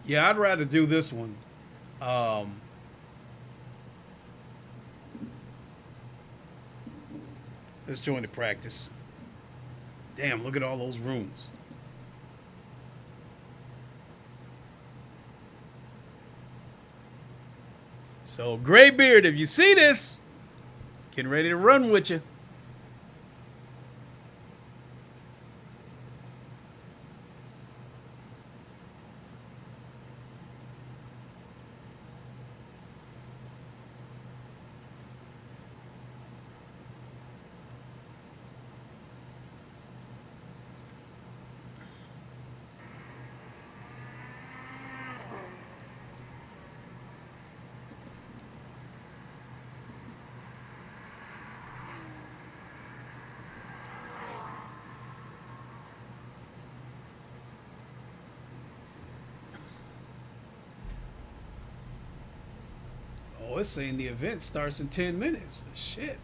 Yeah, I'd rather do this one. Let's join the practice. Damn, look at all those rooms. So, Graybeard, if you see this, getting ready to run with you. Oh, it's saying the event starts in 10 minutes. Shit.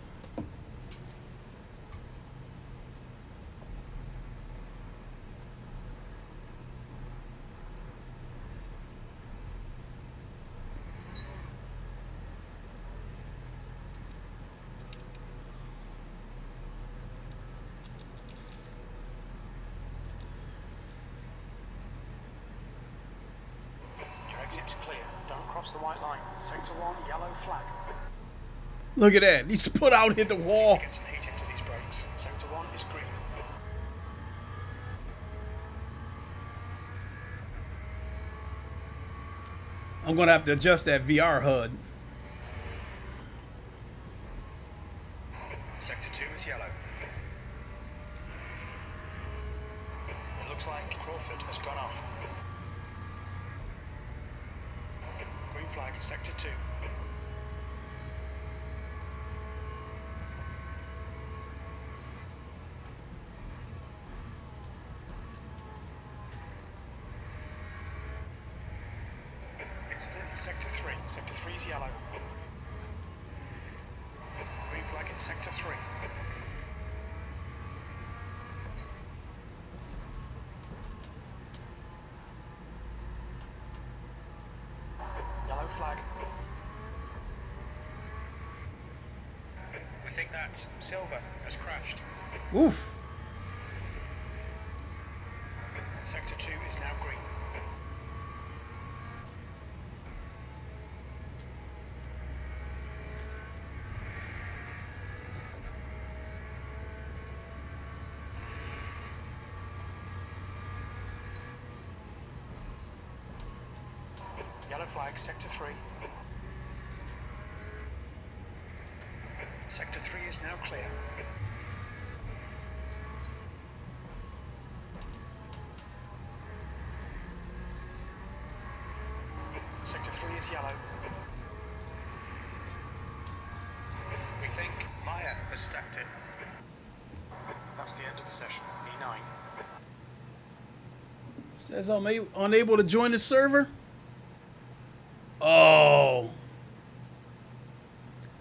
Your exit's clear. Don't cross the white line. Sector 1, yellow flag. Look at that. He's put out hit the wall. Get some heat into these brakes. Sector 1 is green. I'm going to have to adjust that VR HUD. Sector 2 is yellow. It looks like Crawford has gone off. Green flag, Sector 2. Incident in Sector 3. Sector 3 is yellow. Green flag in Sector 3. Yellow flag. We think that Silver has crashed. Oof. Sector 2 is now green. Yellow flag, Sector 3. Sector 3 is now clear. Sector 3 is yellow. We think Maya has stacked it. That's the end of the session. E9. Says I'm unable to join the server. Oh.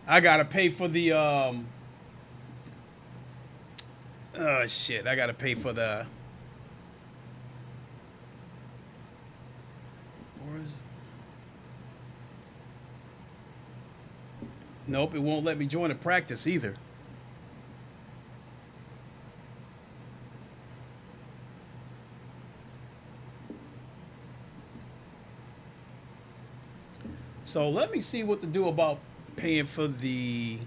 I gotta pay for the oh shit, I gotta pay for the Nope, it won't let me join a practice either. So let me see what to do about paying for the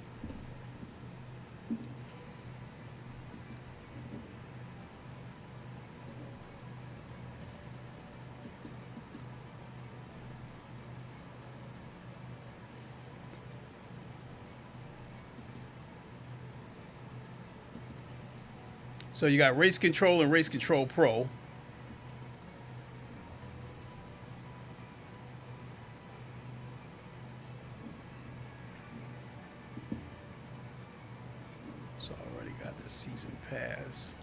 So you got Race Control and Race Control Pro. So I already got the season pass.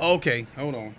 Okay, hold on.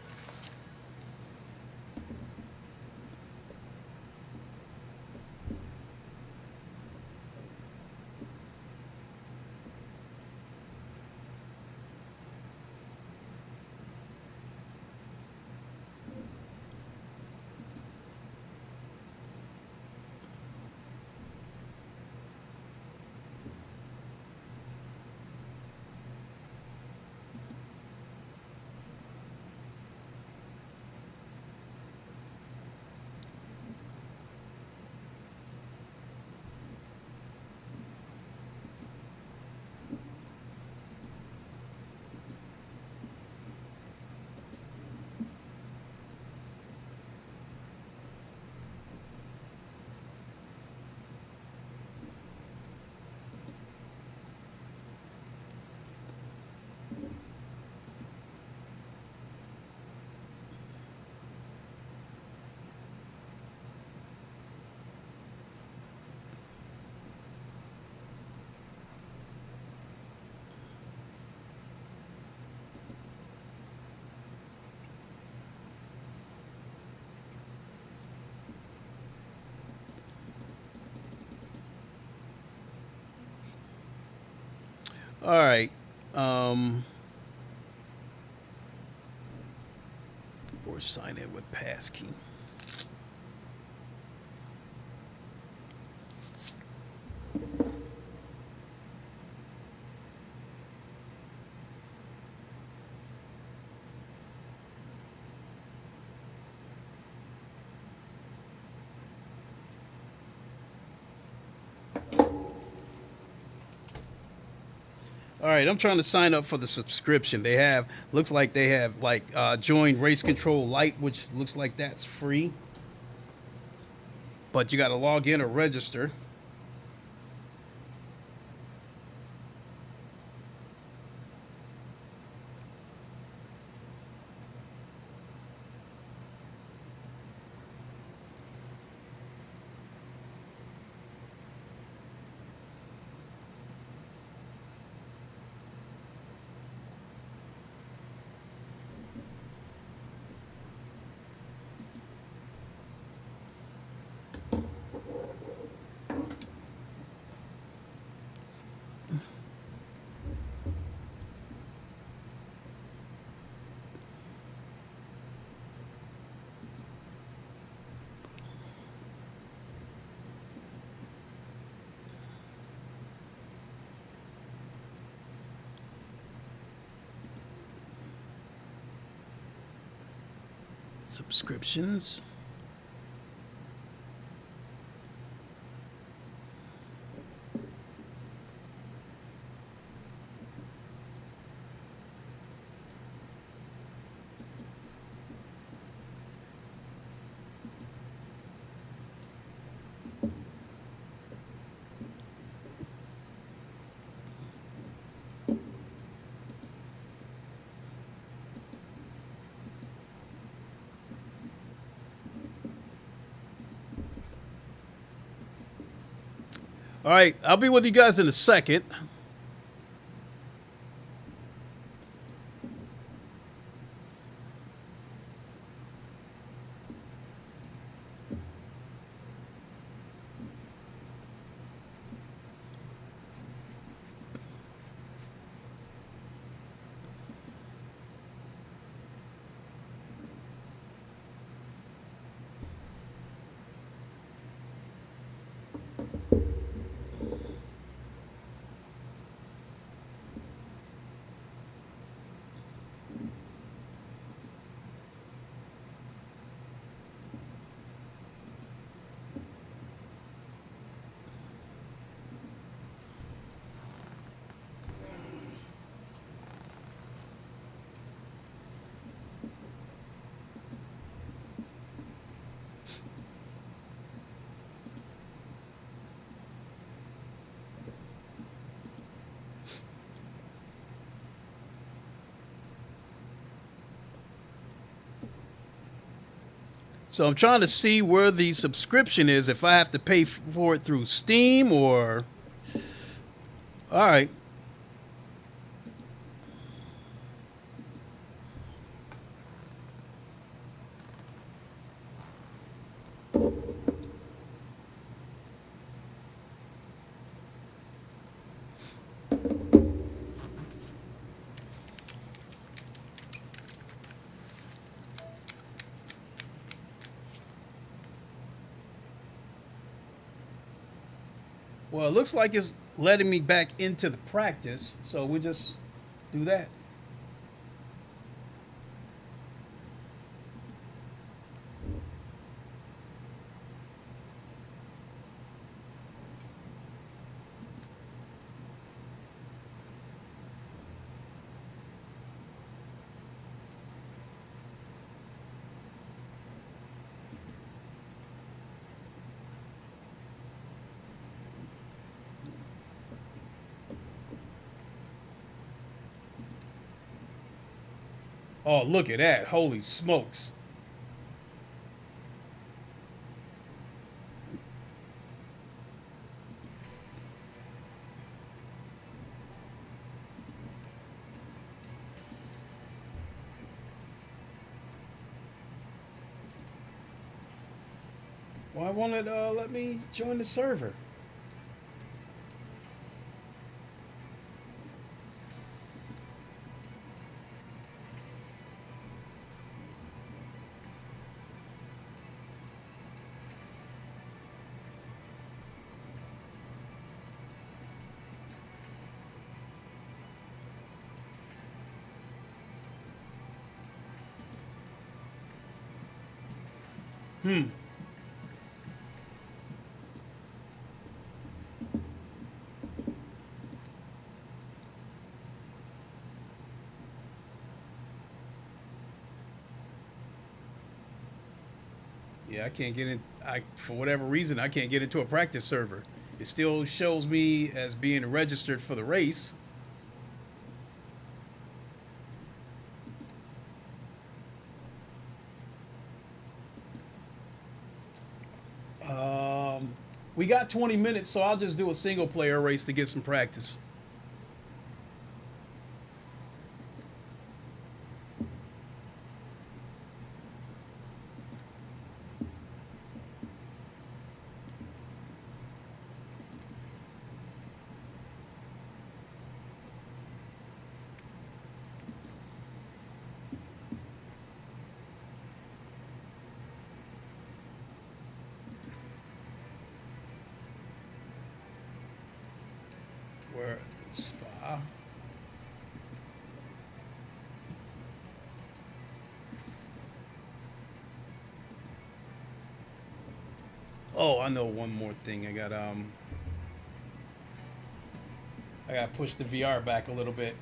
All right. Or sign in with passkey. All right, I'm trying to sign up for the subscription. They have, looks like they have like join Race Control Lite, which looks like that's free. But you got to log in or register. Subscriptions. All right, I'll be with you guys in a second. So I'm trying to see where the subscription is, if I have to pay for it through Steam or... All right. Well, it looks like it's letting me back into the practice, so we'll just do that. Oh, look at that. Holy smokes. Why won't it let me join the server? Yeah, I can't get in. For whatever reason, I can't get into a practice server. It still shows me as being registered for the race. We got 20 minutes, so I'll just do a single player race to get some practice. Where Spa? Oh, I know one more thing. I gotta push the VR back a little bit.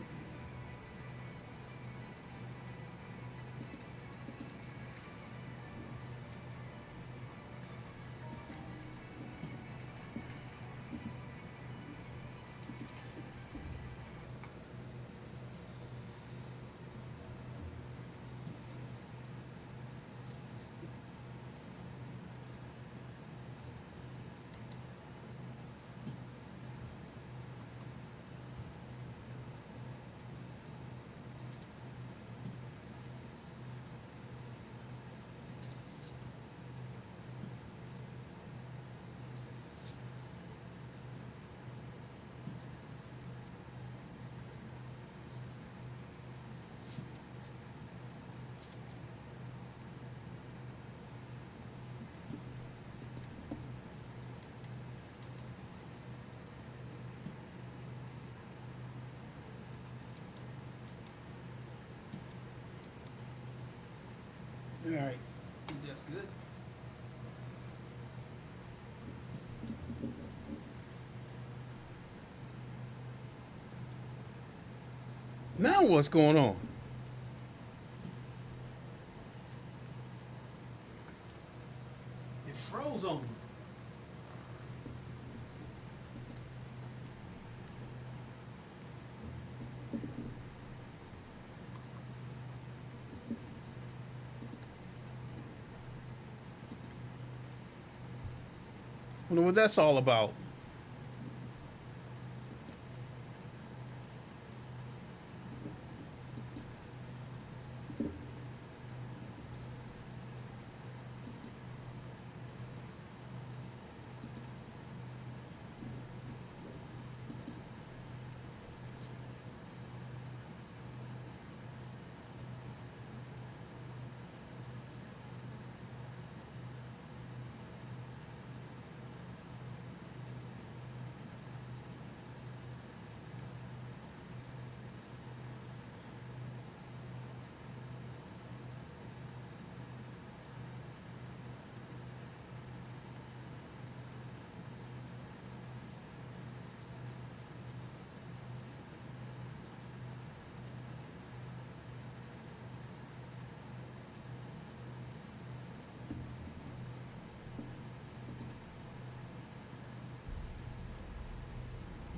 All right, I think that's good. Now what's going on? It froze on me. Wonder what that's all about.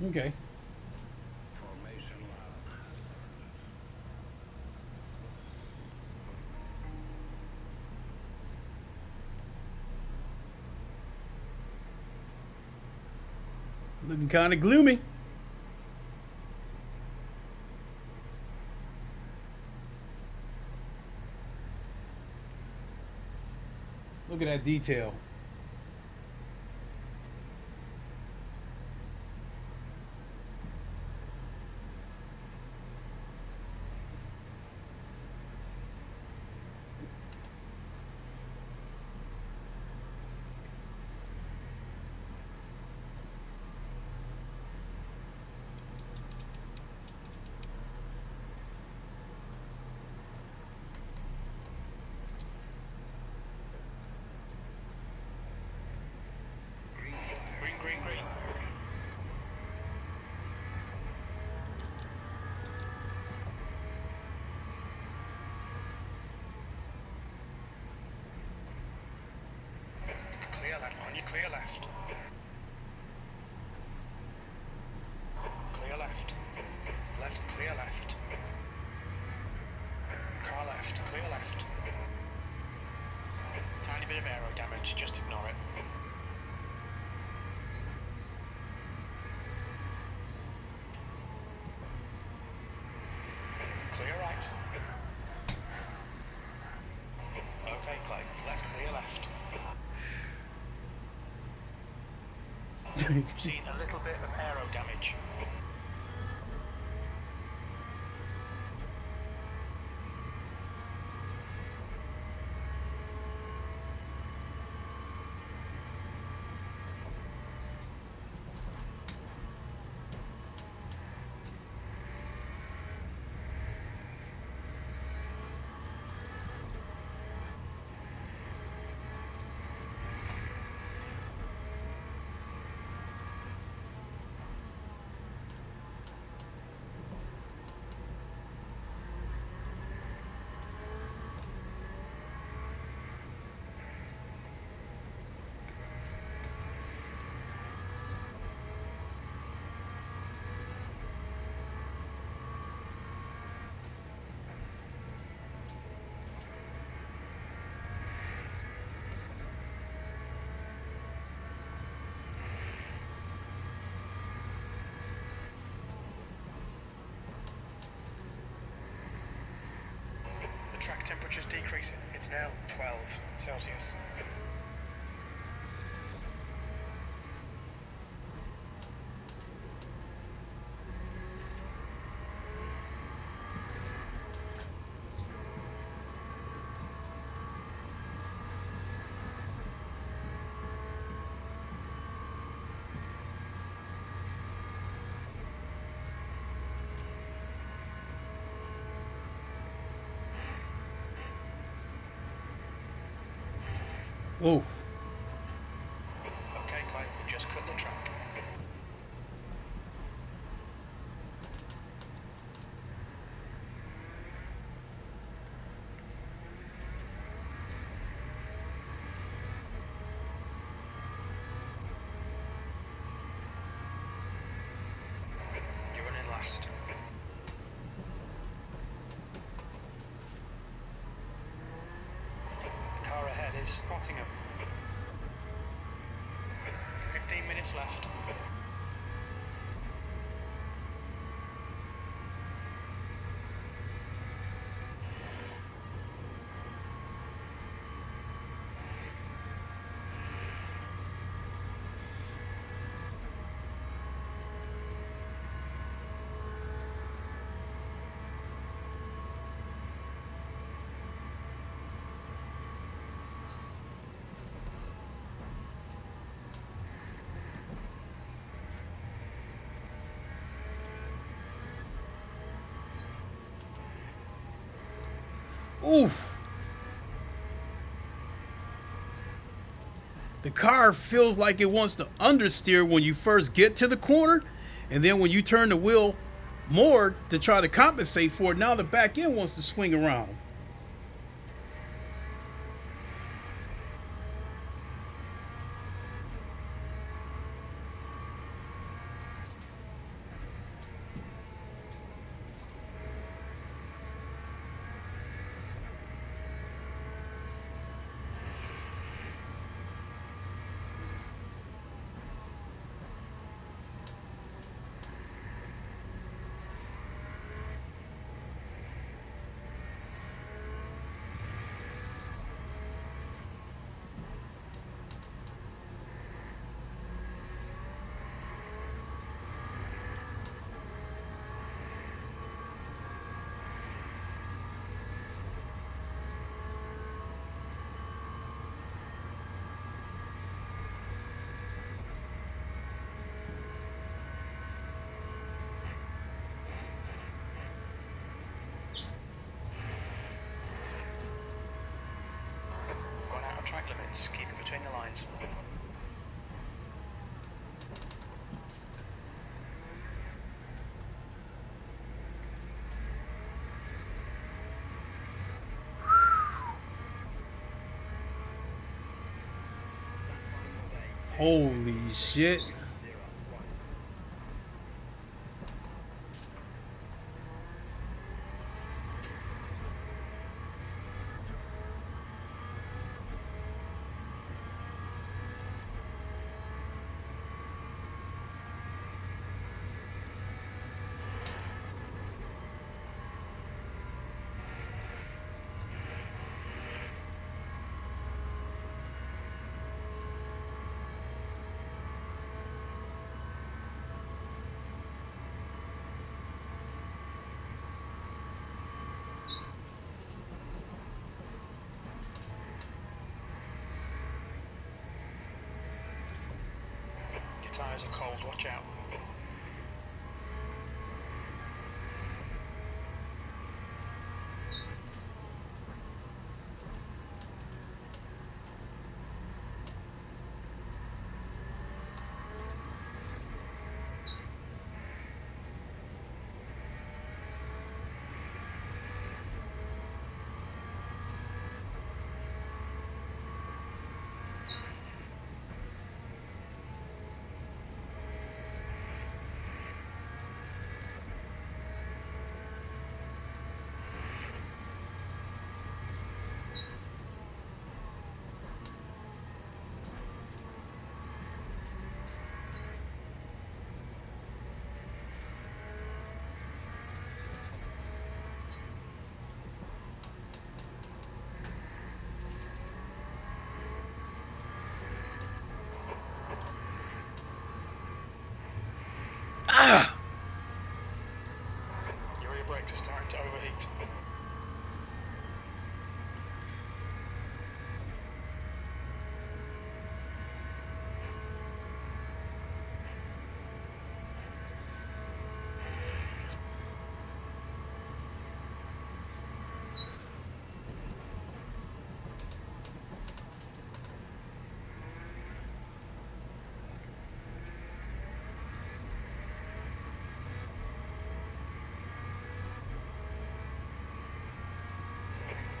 Okay. Formation lab. Looking kind of gloomy. Look at that detail. Green. Clear left, on your clear left. Clear left. Left, clear left. Car left, clear left. Tiny bit of aero damage, just ignore it. Clear right. Okay, Clay. Left, clear left. Seen a little bit of aero damage. Track temperature's decreasing. It's now 12 Celsius. Whoa. Okay, Clay, we just cut the track. You're running last. Car ahead is Nottingham. 15 minutes left. Oof. The car feels like it wants to understeer when you first get to the corner, and then when you turn the wheel more to try to compensate for it, now the back end wants to swing around. Gone out of track limits. Keep it between the lines. Holy shit. Your tyres are cold, watch out. Ah! Your rear brakes are starting to overheat.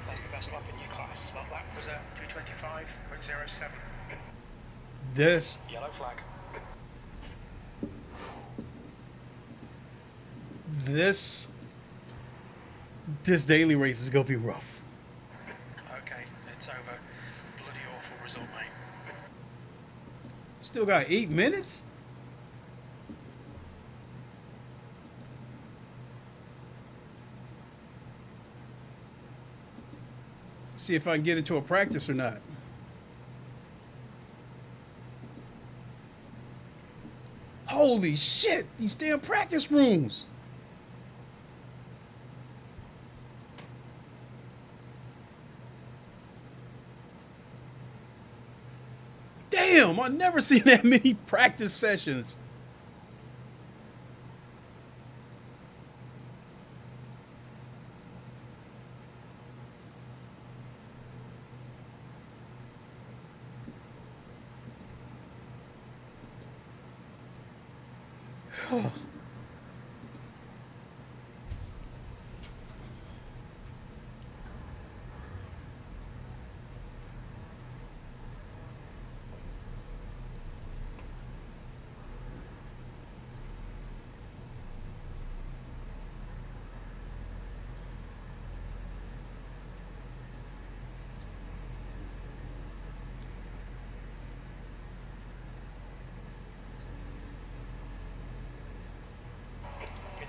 That's the best lap in your class. What lap was that? 225.07. This Yellow flag. this daily race is gonna be rough. Okay, it's over. Bloody awful result, mate. Still got 8 minutes? See if I can get into a practice or not. Holy shit, these damn practice rooms. Damn, I've never seen that many practice sessions.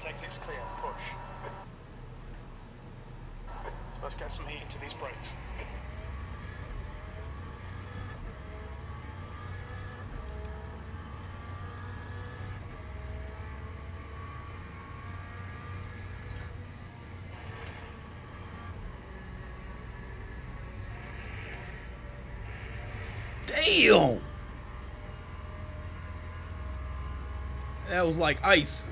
Exit's clear, push. Let's get some heat into these brakes. Damn! That was like ice.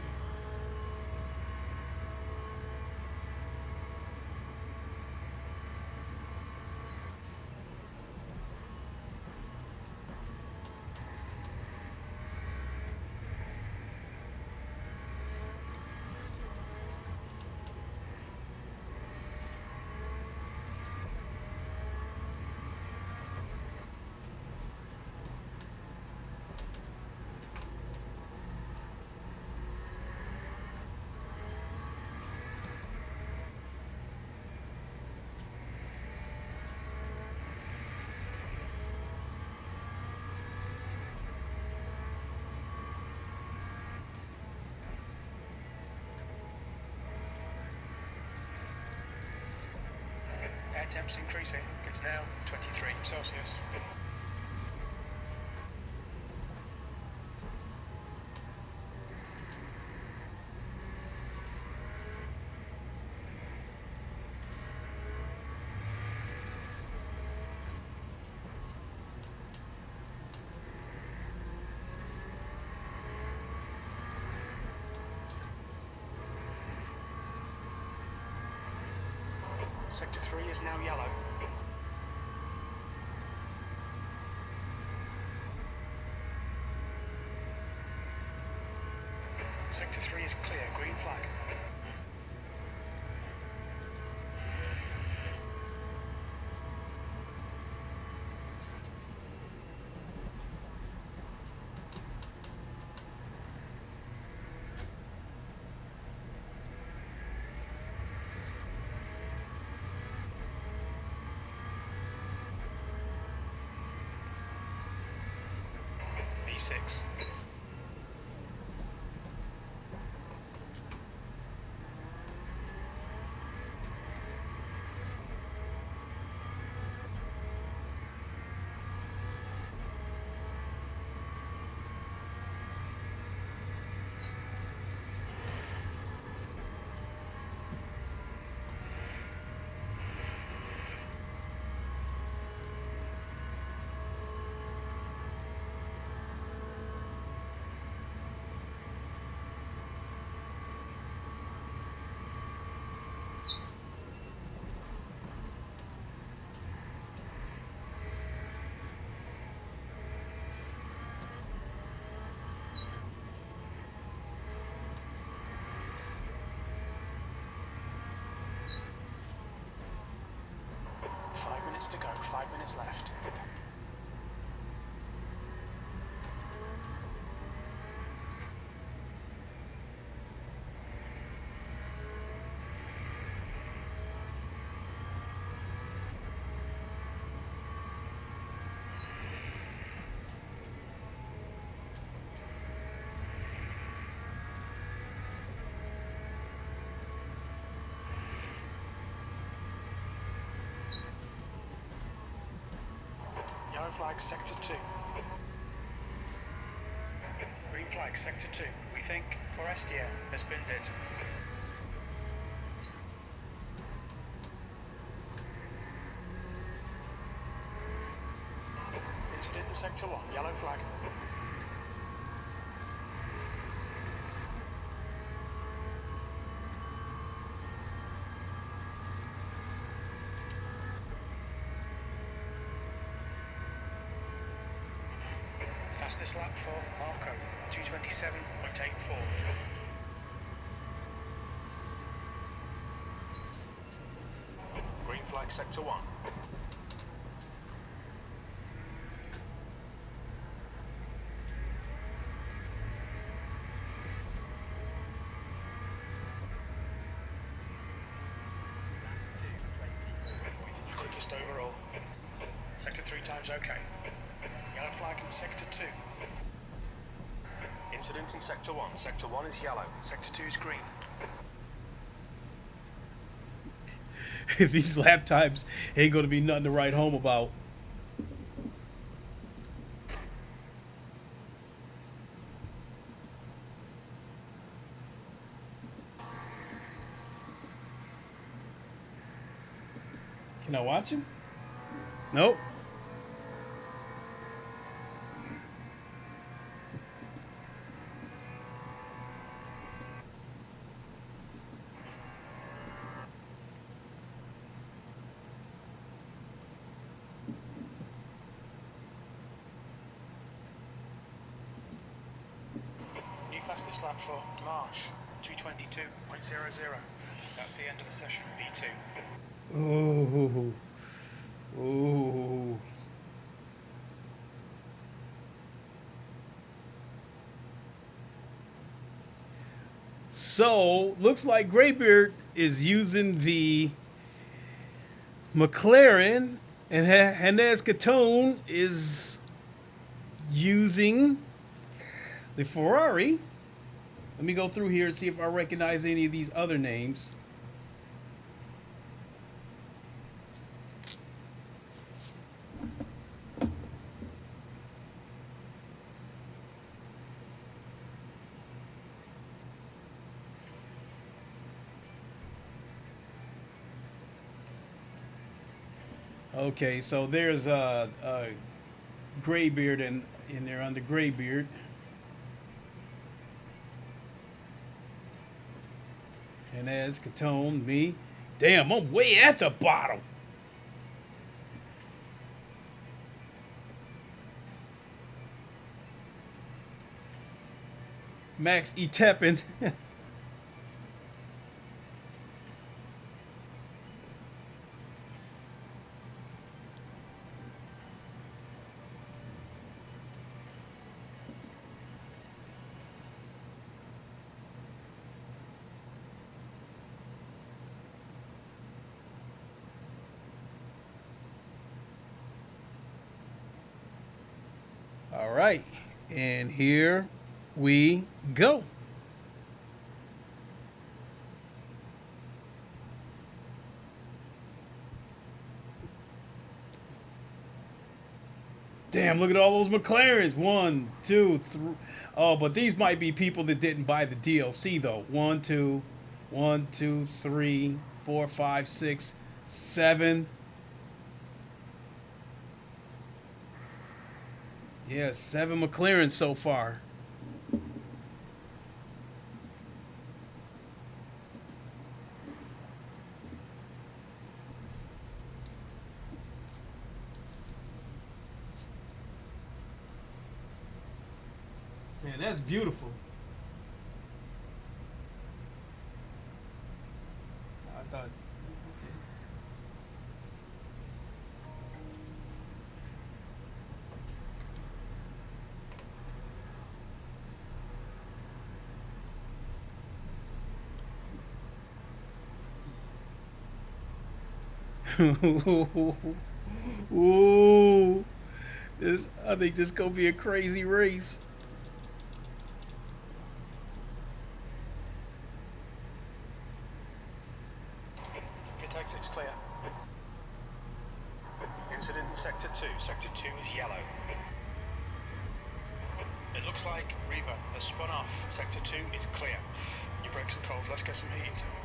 Air temps increasing. It's now 23 Celsius. Sector 3 is now yellow. Sector 3 is clear, green flag. E6. To go, 5 minutes left. flag sector 2. Green flag sector 2. We think Corsair has been dead. Incident in sector 1. Yellow flag. Fastest lap for Marco, 227.84. Green flag sector 1. Quickest overall. Sector 3 times okay. Yellow flag in sector 2. Incident in sector 1. Sector 1 is yellow. Sector 2 is green. These lap times ain't gonna be nothing to write home about. Can I watch him? Nope. New fastest lap for March, 222.00. That's the end of the session, B2. Ooh. Ooh. So, looks like Graybeard is using the McLaren, and Hanez Catone is using the Ferrari. Let me go through here and see if I recognize any of these other names. Okay, so there's a Graybeard in there under Graybeard. And as Catone, me. Damn, I'm way at the bottom. Max Etepin. All right, and here we go. Damn, look at all those McLarens. 1, 2, 3. Oh, but these might be people that didn't buy the DLC though. 1, 2, 1, 2, 3, 4, 5, 6, 7. Yeah, 7 McLarens so far. Man, that's beautiful. I thought, okay. Ooh, I think this gonna be a crazy race. Pit exit's clear. Incident in sector 2. Sector 2 is yellow. It looks like Reba has spun off. Sector 2 is clear. Your brakes are cold, let's get some heat into them.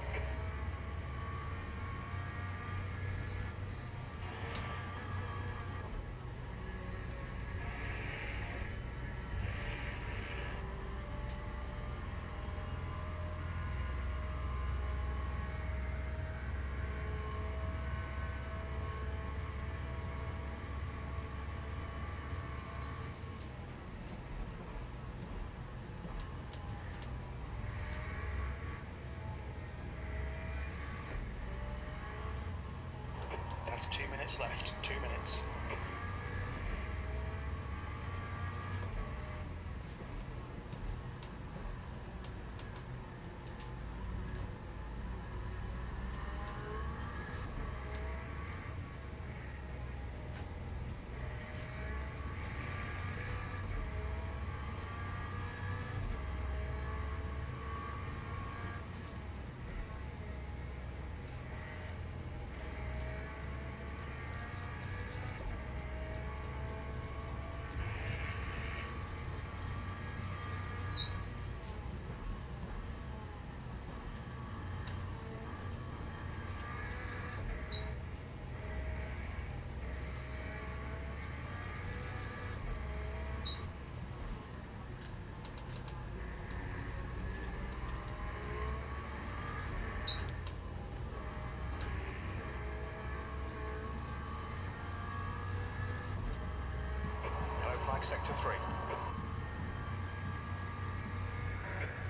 That's 2 minutes left. 2 minutes. Sector 3.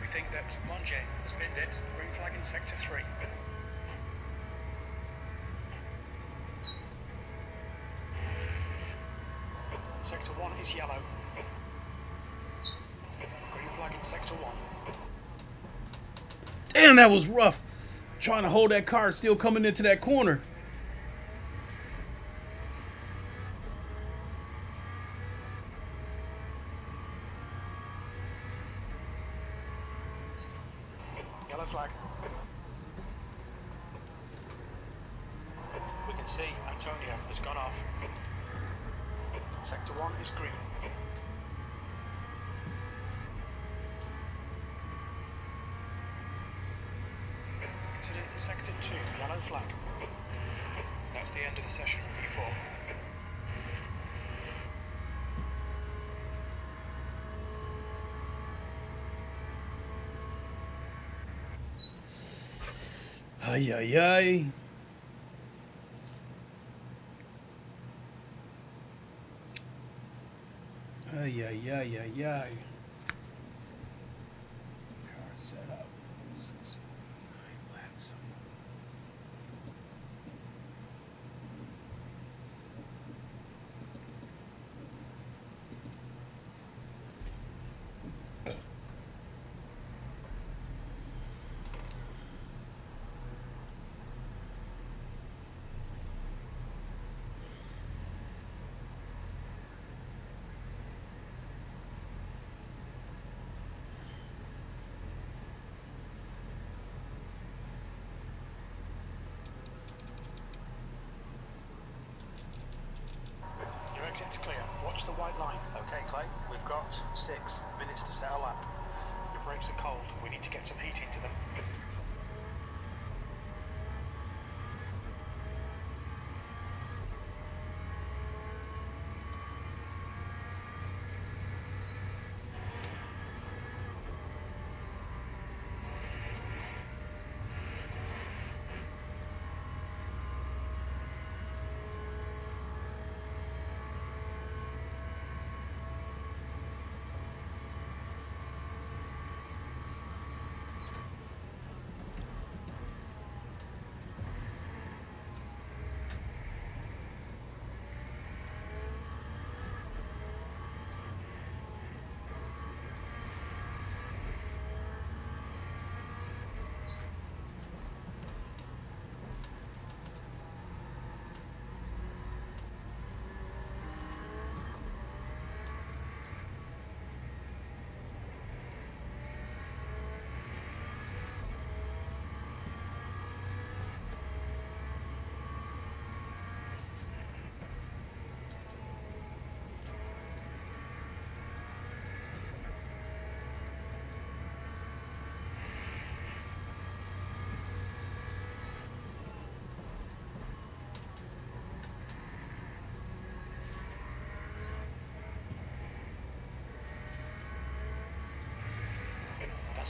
We think that Monge has binned it. Green flag in Sector 3. Sector 1 is yellow. Green flag in Sector 1. Damn, that was rough. Trying to hold that car, still coming into that corner. Yellow flag. We can see Antonio has gone off. Sector 1 is green. Incident in Sector 2, yellow flag. That's the end of the session, E4. Ay, ay, ay. Ay, ay, ay, ay, ay. Car set up. 6.9 laps. Exit's clear. Watch the white line. Okay, Clay, we've got 6 minutes to set a lap. Your brakes are cold. We need to get some heat into them.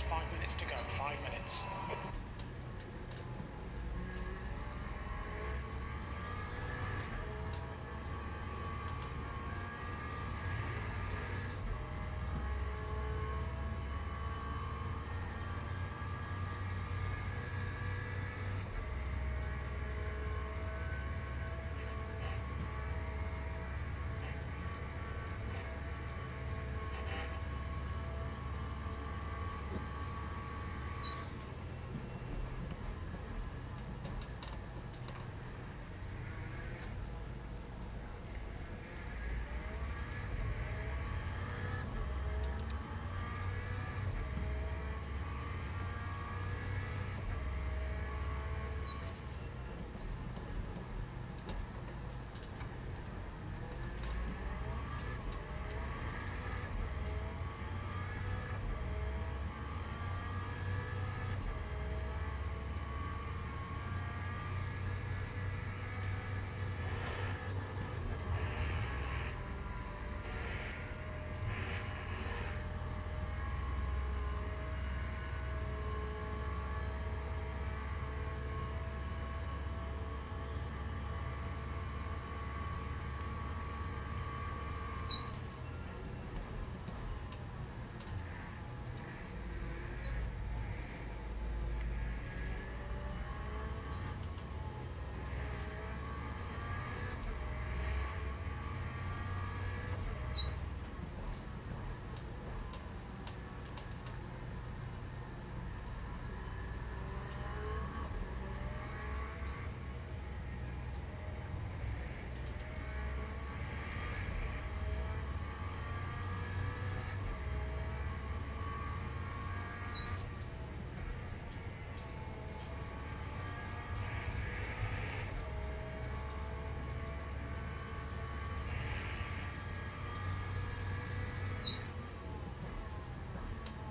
5 minutes to go, 5 minutes.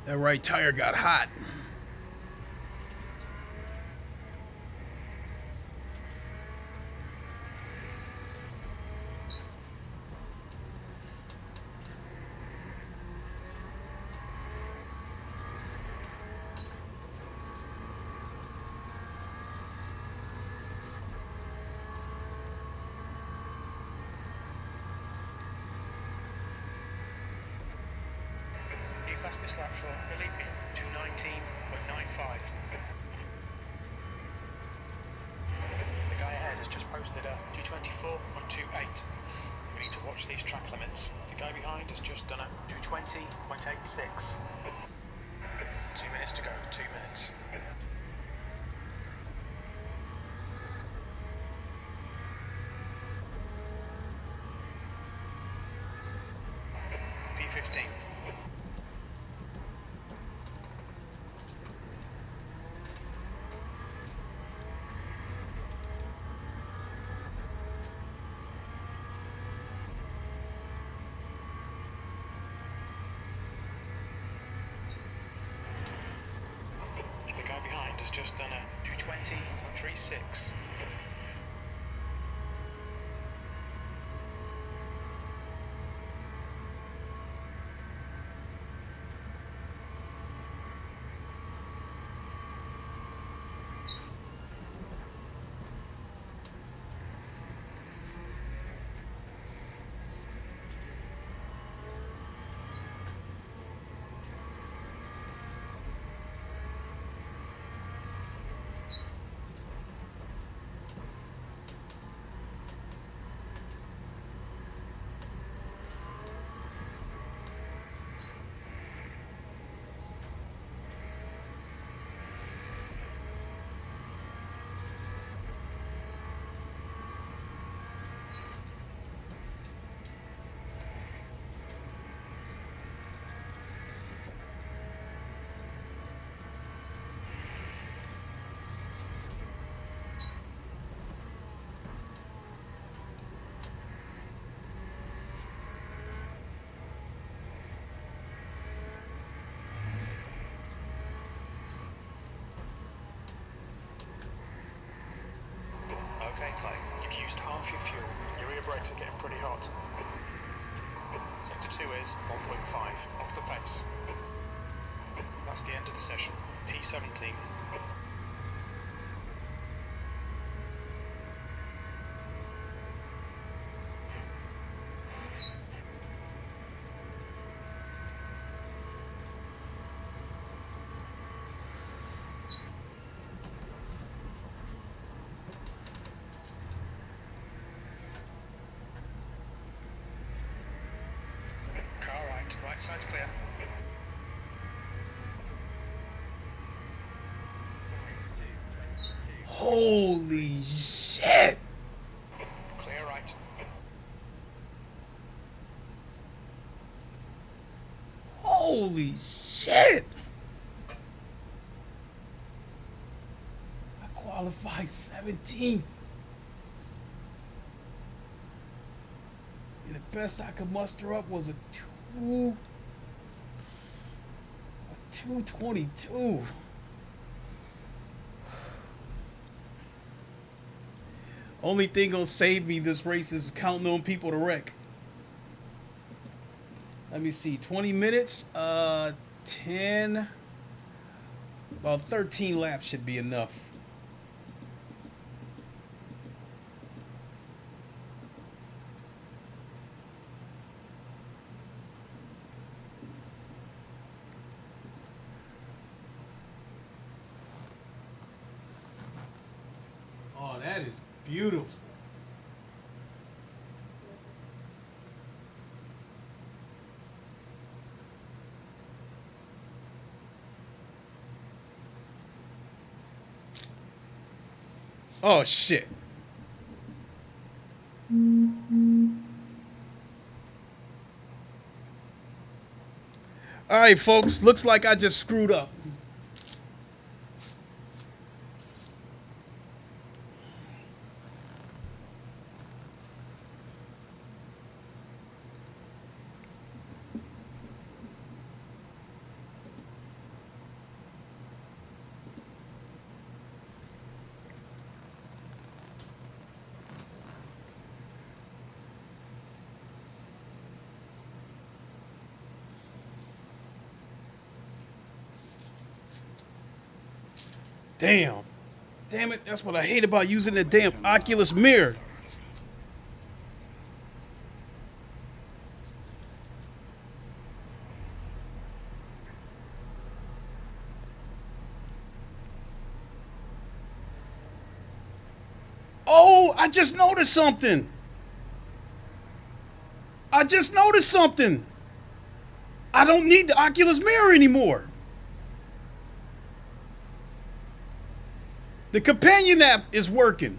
That right tire got hot. Fastest lap for Elite 219.95. The guy ahead has just posted a 224.28. We need to watch these track limits. The guy behind has just done a 220.86. 2 minutes to go, 2 minutes. P15. Behind has just done a 220.36. Okay, Clay, you've used half your fuel. Your rear brakes are getting pretty hot. Sector 2 is 1.5, off the pace. That's the end of the session. P17. Car right. Right side's clear. Holy shit! Clear right. Holy shit! I qualified 17th. And the best I could muster up was a 222. Only thing gonna save me this race is counting on people to wreck. Let me see, 20 minutes, 10, about 13 laps should be enough. Oh, that is beautiful. Oh, shit. All right, folks. Looks like I just screwed up. Damn. Damn it. That's what I hate about using the damn Oculus mirror. Oh, I just noticed something. I don't need the Oculus mirror anymore. The companion app is working.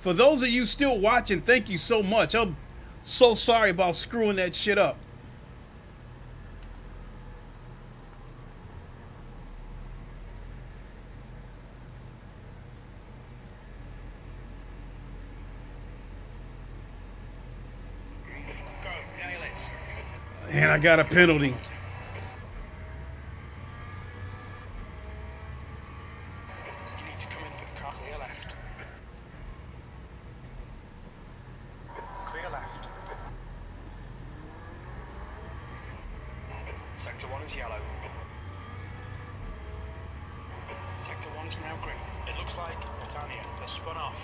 For those of you still watching, thank you so much. I'm so sorry about screwing that shit up. And I got a penalty. You need to come in for the car. Clear left. Clear left. Sector 1 is yellow. Sector 1 is now green. It looks like Britannia has spun off.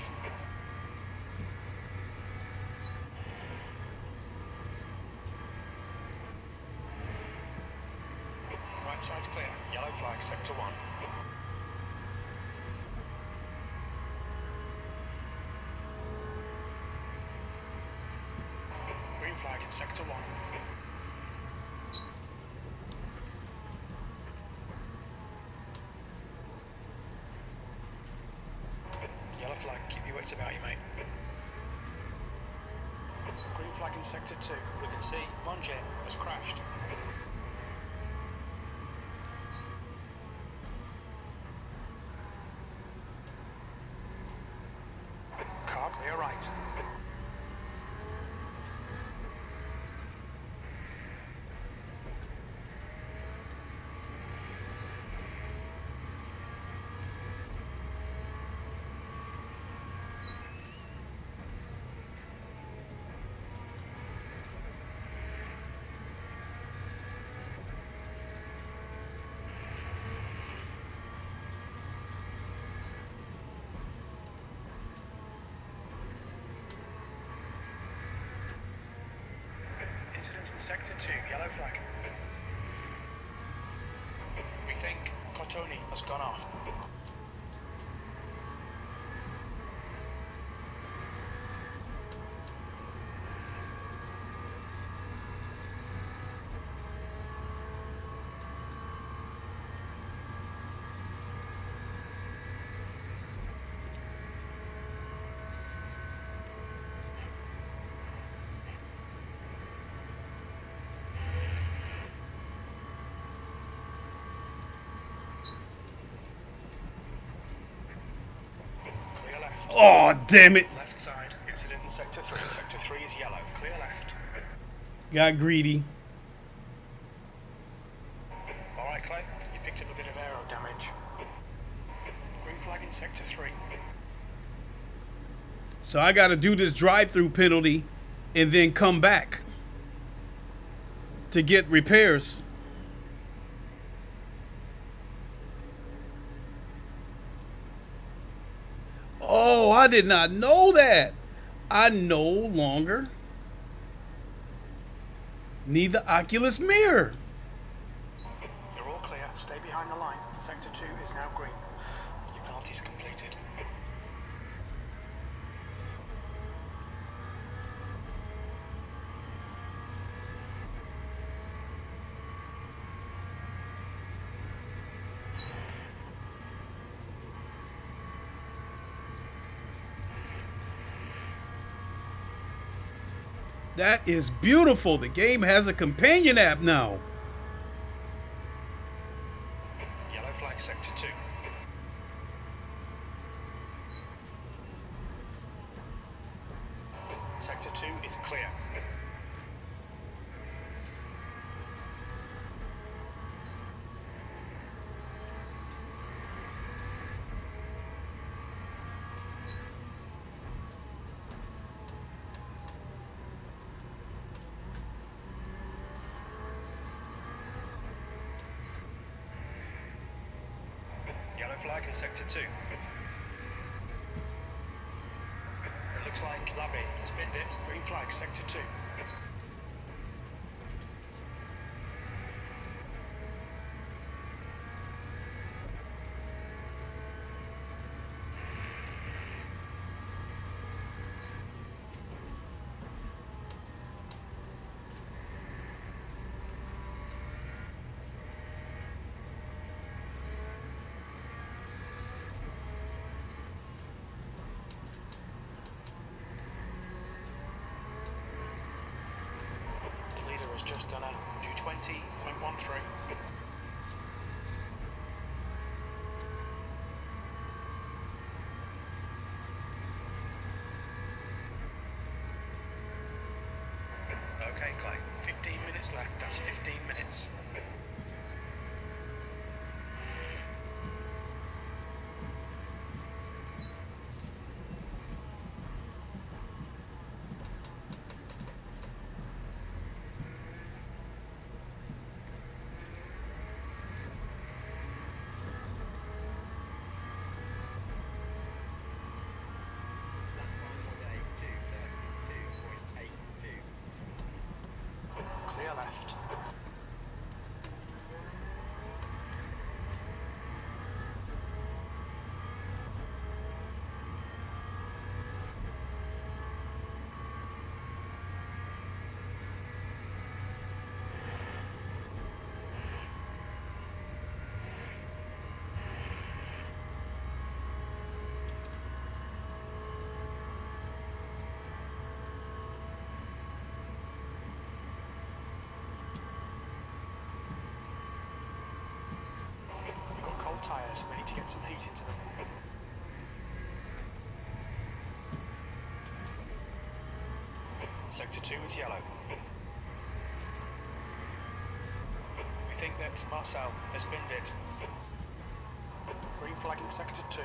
Right side's clear. Yellow flag, sector 1. Green flag, sector 1. Yellow flag, keep your wits about you, mate. Green flag in sector 2. We can see Monge has crashed. Car clear right. Sector 2, yellow flag. We think Cotoni has gone off. Oh, damn it. Left side, incident in Sector 3. Sector 3 is yellow. Clear left. Got greedy. Alright, Clay, you picked up a bit of aero damage. Green flag in Sector 3. So I got to do this drive-through penalty and then come back to get repairs. Oh, I did not know that. I no longer need the Oculus mirror. You're all clear. Stay behind the line. Sector 2 is now green. Your penalty's completed. That is beautiful. The game has a companion app now. Yellow flag, Sector 2. Sector 2 is clear. Yellow flag in Sector 2. It looks like Labby has binned it. Green flag, Sector 2. Just done a G20.13. Okay, Clay, 15 minutes left. That's 15 minutes. Clear left. We've got cold tyres. We need to get some heat into them. Sector 2 is yellow. We think that Marcel has binned it. Green flag in Sector 2.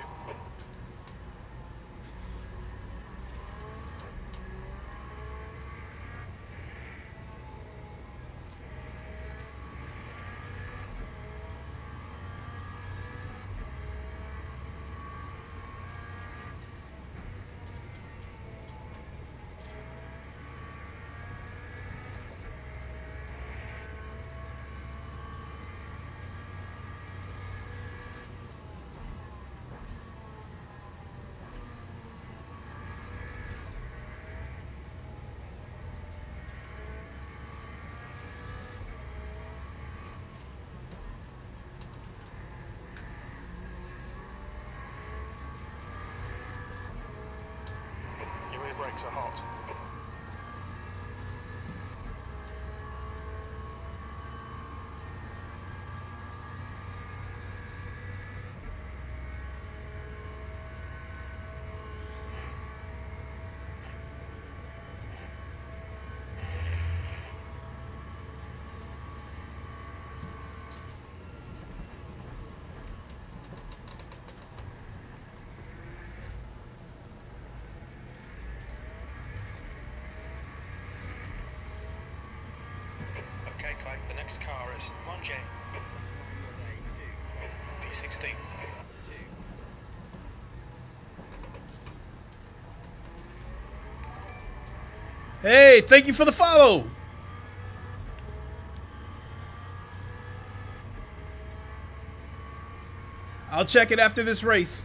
brakes are hot. Okay, Clay, the next car is Monje. P16. Hey, thank you for the follow. I'll check it after this race.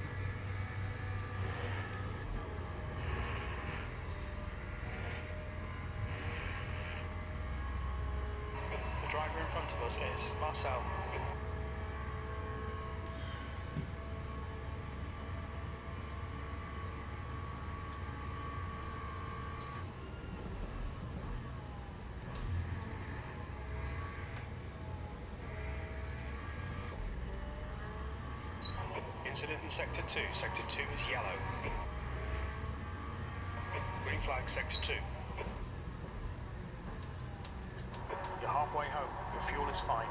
The driver in front of us is Marcel. Incident in Sector 2. Sector 2 is yellow. Green flag, Sector 2. You're halfway home. Your fuel is fine.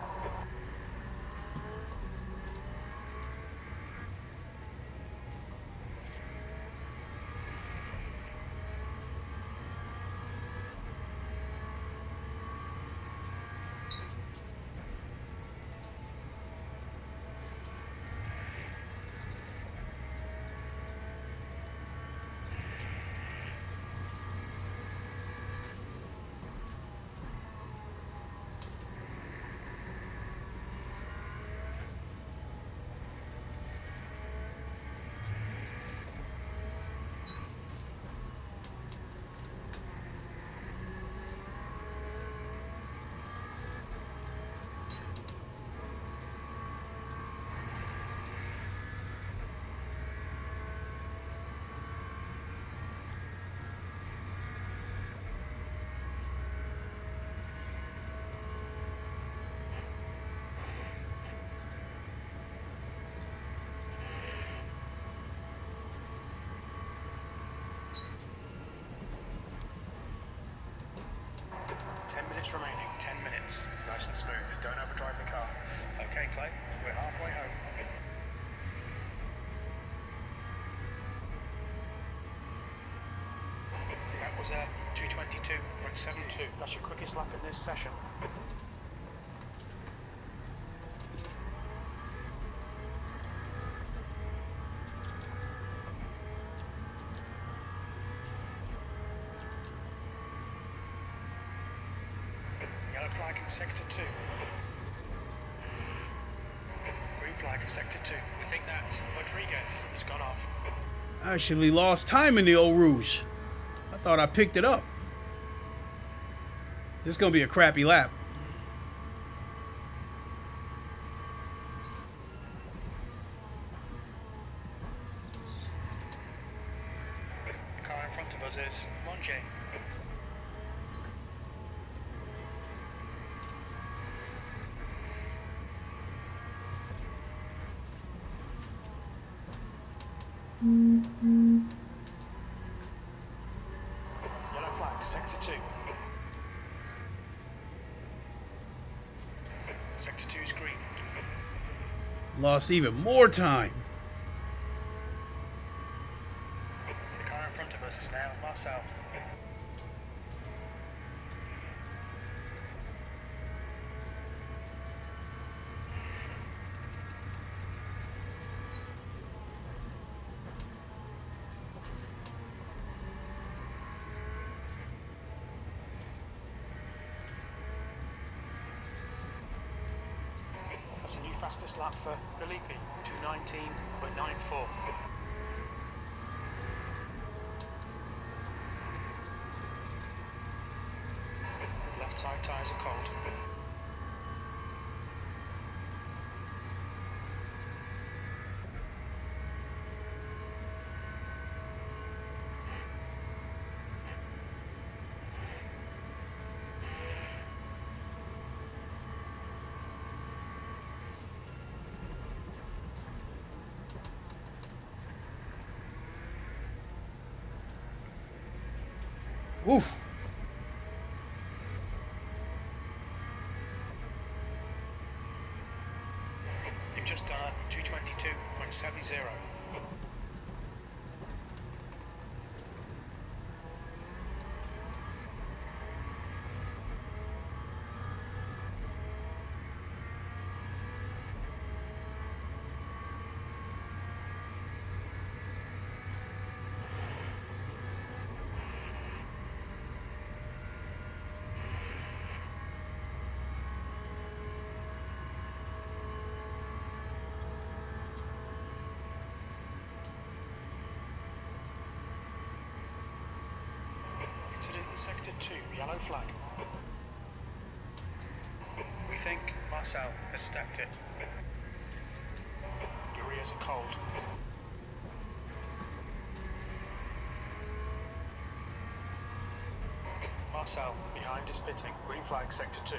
Remaining 10 minutes. Nice and smooth. Don't overdrive the car. Okay, Clay, we're halfway home. That was a 222.72. That's your quickest lap in this session. Yellow flag in Sector 2. Green flag in Sector 2. We think that Rodriguez has gone off. I actually lost time in the Eau Rouge. I thought I picked it up. This is going to be a crappy lap. The car in front of us is Monje. Yellow flag, Sector 2. Sector 2 is green. Lost even more time. The car in front of us is now Marcel. That's a new fastest lap for Coreliquid, 219.94. Left side tyres are cold. Oof. You've just done a 222.70. Incident in Sector 2, yellow flag. We think Marcel has stacked it. Your ears are cold. Marcel, behind is pitting. Green flag, Sector 2.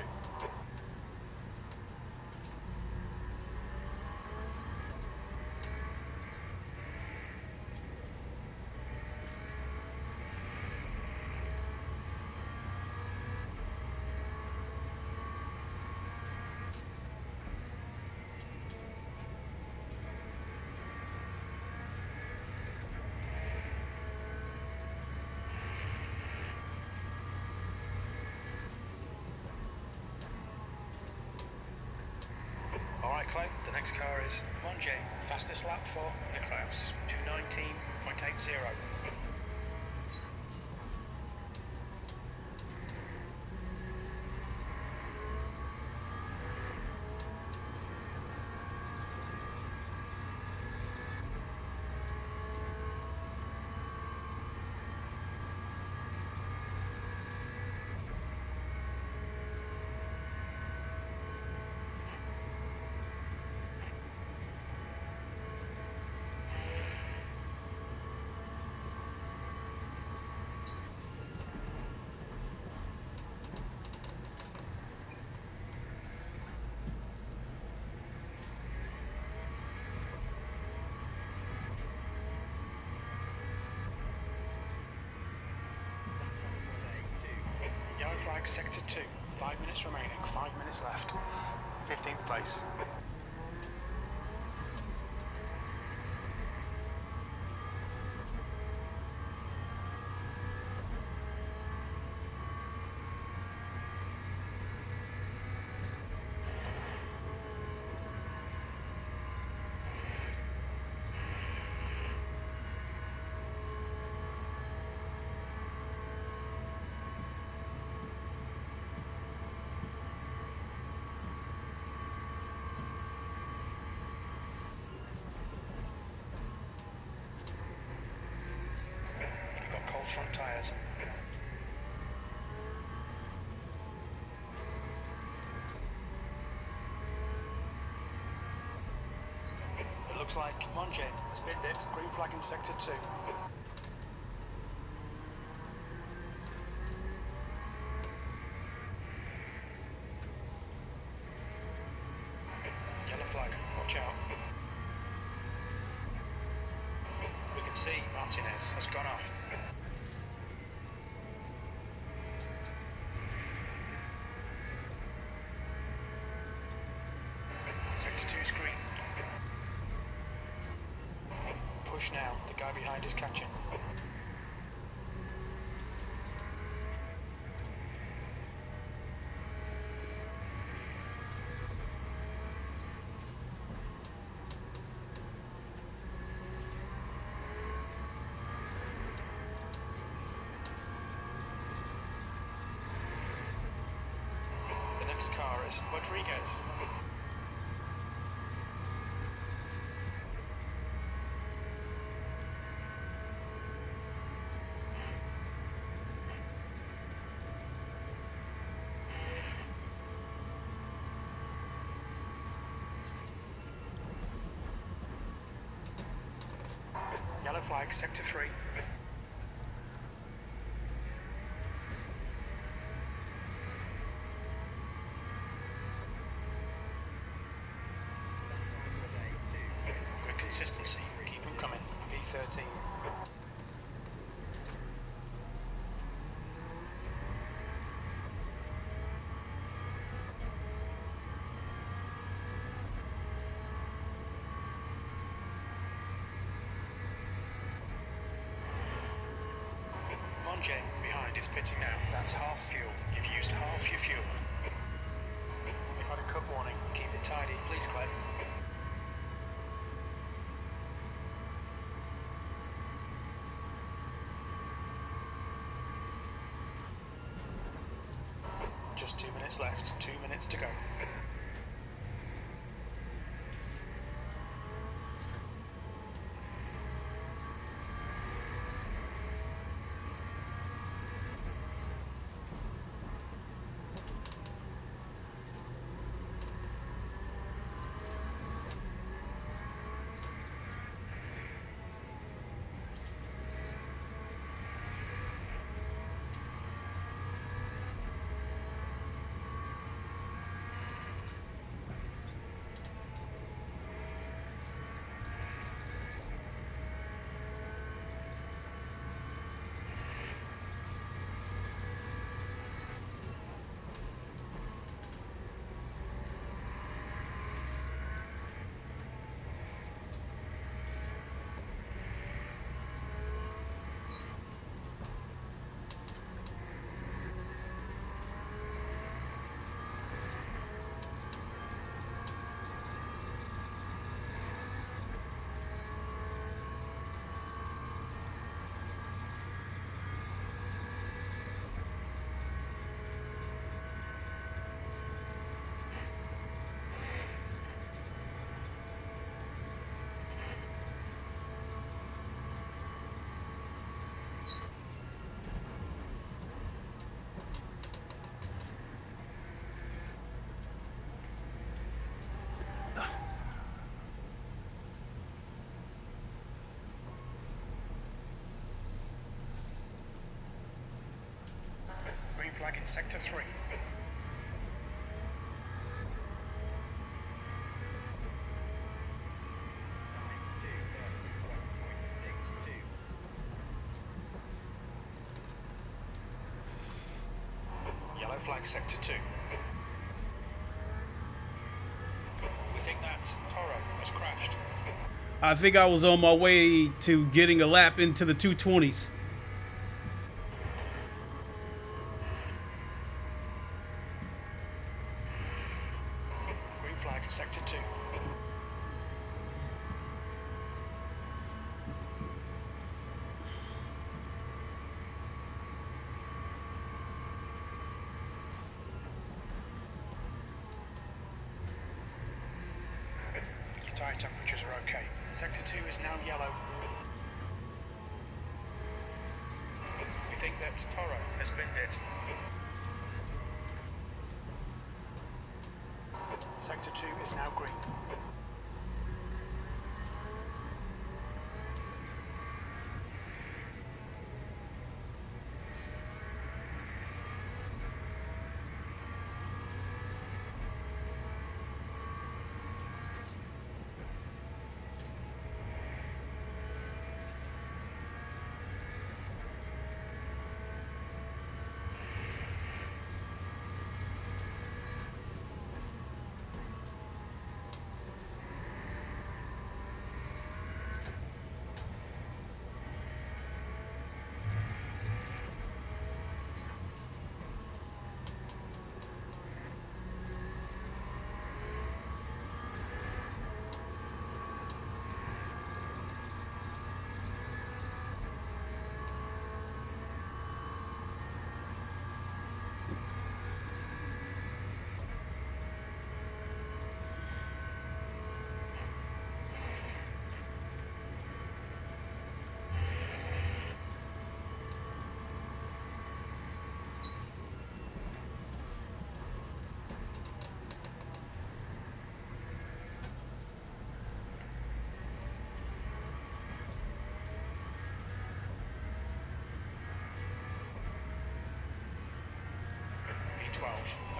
Alright Clay, the next car is Monje, fastest lap for the class, 219.80. Yellow flag, Sector 2. 5 minutes remaining, 5 minutes left. 15th place. Front tyres. It looks like Monje has binned it. Green flag in Sector 2. Yellow flag, watch out. We can see Martinez has gone off. Now, the guy behind is catching. The next car is Rodriguez. Yellow flag, Sector 3. Good consistency, keep them coming. V13. jet behind is pitting now. That's half fuel. You've used half your fuel. We've had a cut warning. Keep it tidy, please, Clay. Just 2 minutes left. 2 minutes to go. Green flag in sector 3. Yellow flag sector 2. We think that Toro has crashed. I think I was on my way to getting a lap into the 220s. Green flag sector 2. Your tyre temperatures are okay. Sector 2 is now yellow. We think that Toro has binned it. Sector 2 is now green.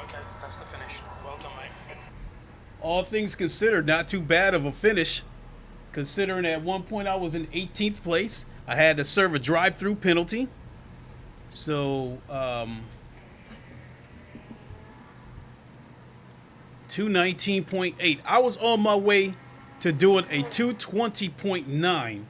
Okay, that's the finish. Well done, mate. All things considered, not too bad of a finish, considering at one point I was in 18th place. I had to serve a drive-through penalty. So, 219.8. I was on my way to doing a 220.9.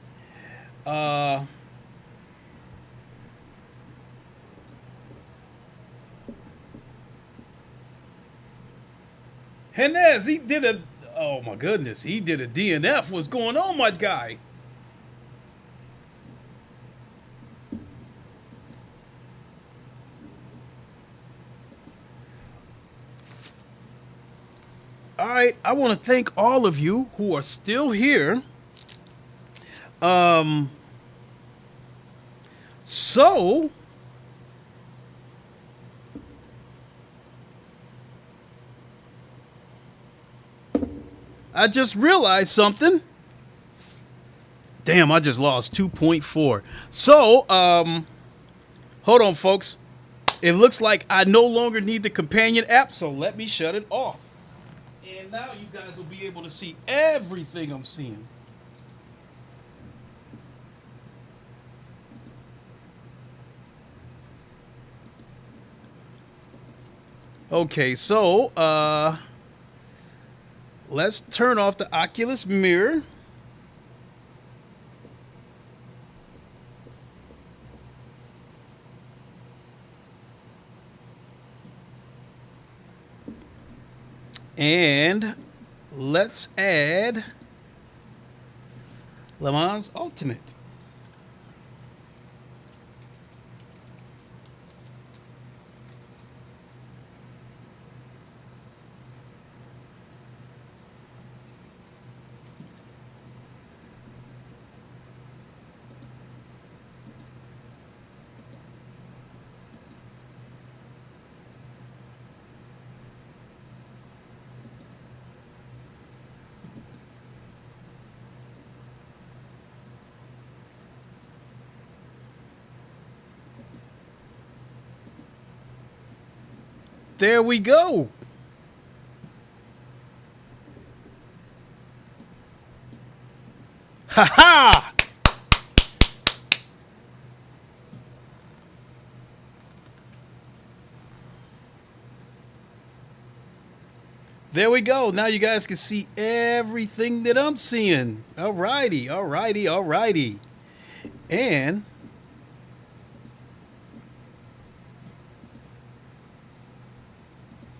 Henez, he did a, oh my goodness, he did a DNF. What's going on, my guy? All right, I want to thank all of you who are still here. So I just realized something. Damn, I just lost 2.4. So, hold on, folks. It looks like I no longer need the companion app, so let me shut it off. And now you guys will be able to see everything I'm seeing. Okay, so let's turn off the Oculus mirror. And let's add LeMans Ultimate. There we go. Ha ha! There we go. Now you guys can see everything that I'm seeing. Alrighty, alrighty, alrighty. And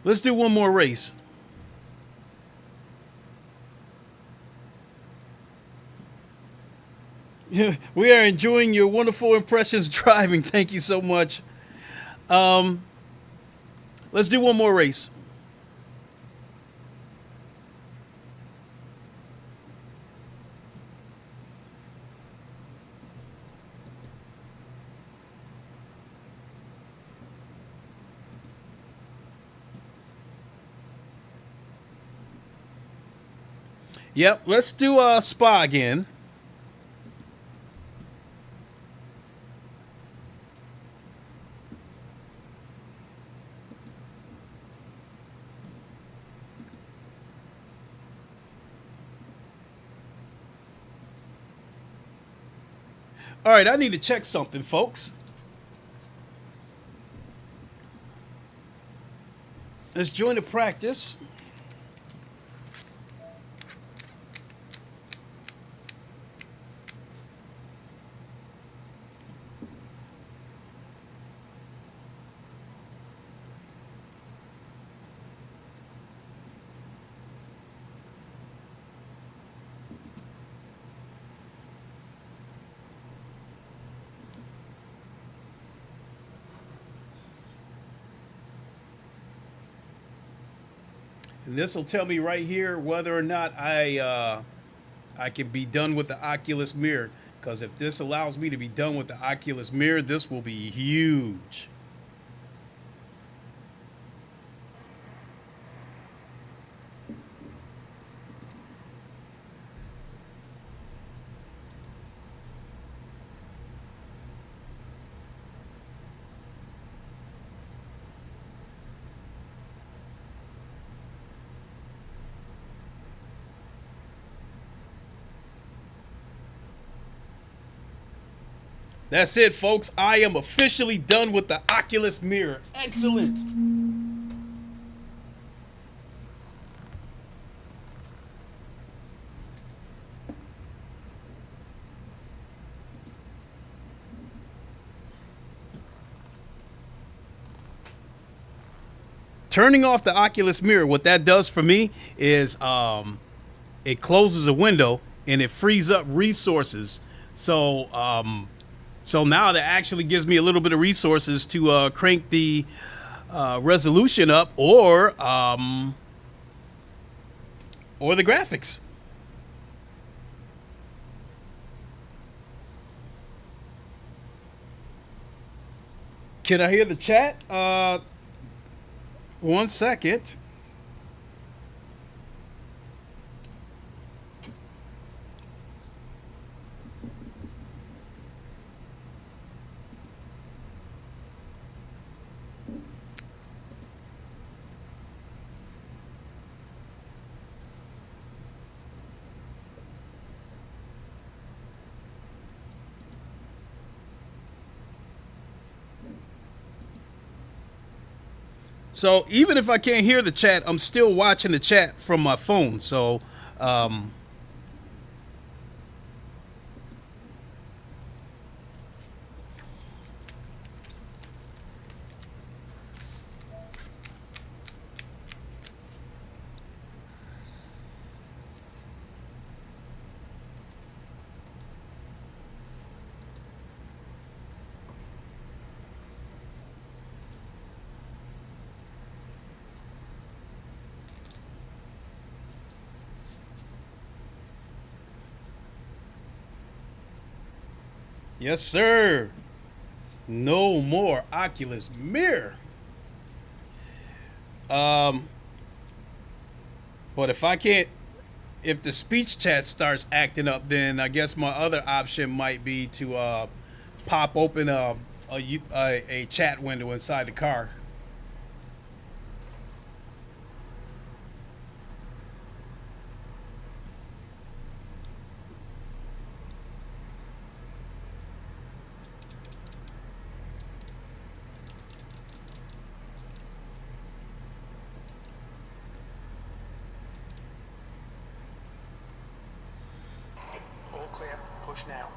let's do one more race. We are enjoying your wonderful impressions driving. Thank you so much. Let's do one more race. Yep, let's do Spa again. All right, I need to check something, folks. Let's join the practice. And this will tell me right here whether or not I can be done with the Oculus mirror. Because if this allows me to be done with the Oculus mirror, this will be huge. That's it, folks. I am officially done with the Oculus mirror. Excellent. turning off the Oculus mirror, what that does for me is it closes a window and it frees up resources. So so now that actually gives me a little bit of resources to crank the resolution up or the graphics. Can I hear the chat? 1 second. So even if I can't hear the chat, I'm still watching the chat from my phone. So yes, sir. No more Oculus mirror. But if I can't, if the speech chat starts acting up, then I guess my other option might be to pop open a chat window inside the car. All clear. Push now.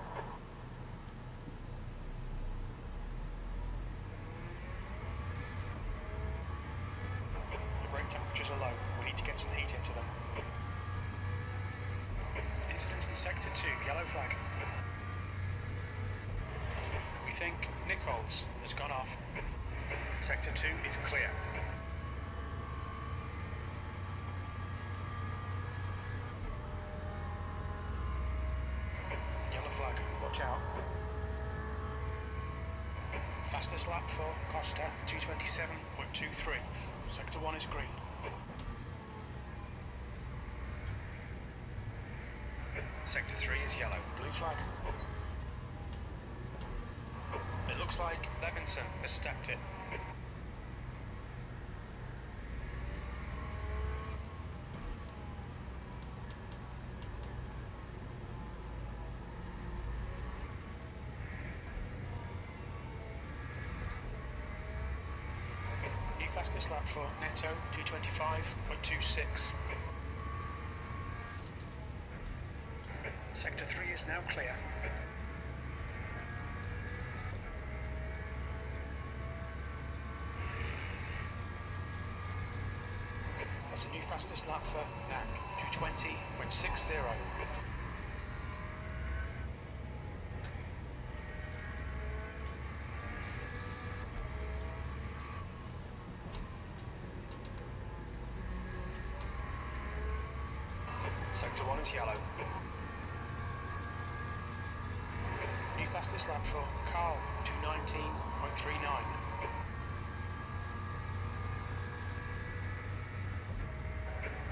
The brake temperatures are low. We need to get some heat into them. Incidents in Sector 2, yellow flag. We think Nichols has gone off. Sector 2 is clear. Yellow flag, watch out. Fastest lap for Costa, 227.23. Sector 1 is green. Sector 3 is yellow. Blue flag. It looks like Levinson has stepped it. New fastest lap for Netto, 225.26. Sector 3 is now clear. That's a new fastest lap for NAC, 220.60. Sector 1 is yellow. New fastest lap for Carl, 219.39.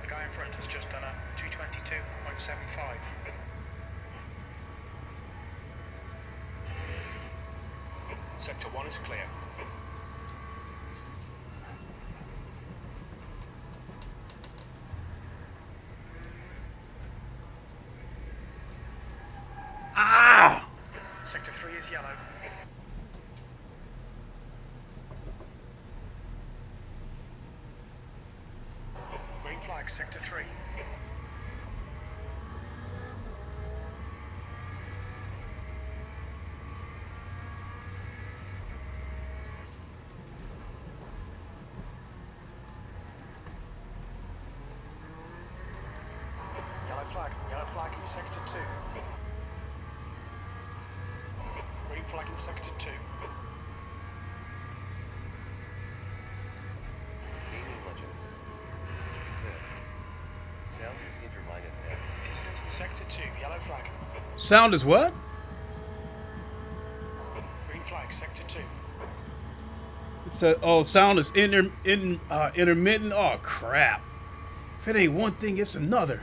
The guy in front has just done a 222.75. Sector 1 is clear. Ah! Sector 3 is yellow. Green flag, Sector 3. flag in sector 2. Gaming Legends. Zip. Sound is intermittent now. Incidents in sector 2, yellow flag. Sound is what? Green flag, sector 2. It's sound is intermittent. Oh crap! If it ain't one thing, it's another.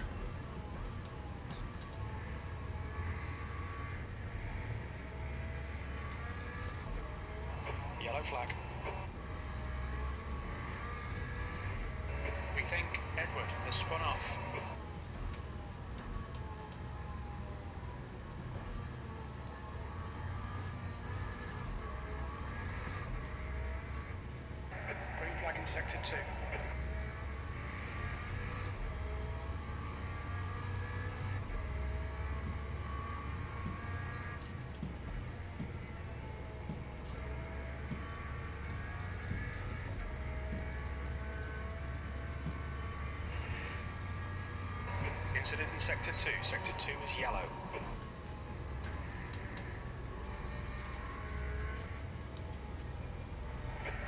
Yellow flag. We think Edward has spun off. Green flag in sector 2. Incident in sector 2. Sector 2 is yellow.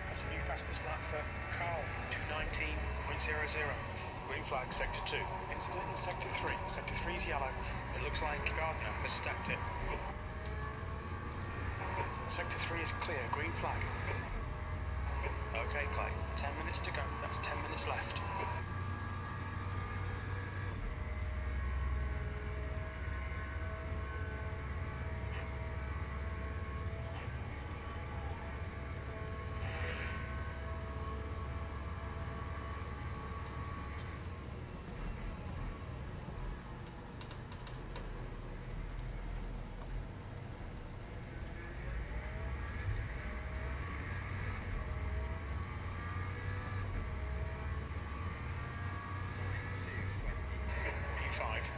That's a new fastest lap for Carl, 219.00. Green flag, sector 2. Incident in sector 3. Sector 3 is yellow. It looks like Gardner has stacked it. Sector 3 is clear. Green flag. Okay, Clay. 10 minutes to go. That's 10 minutes left.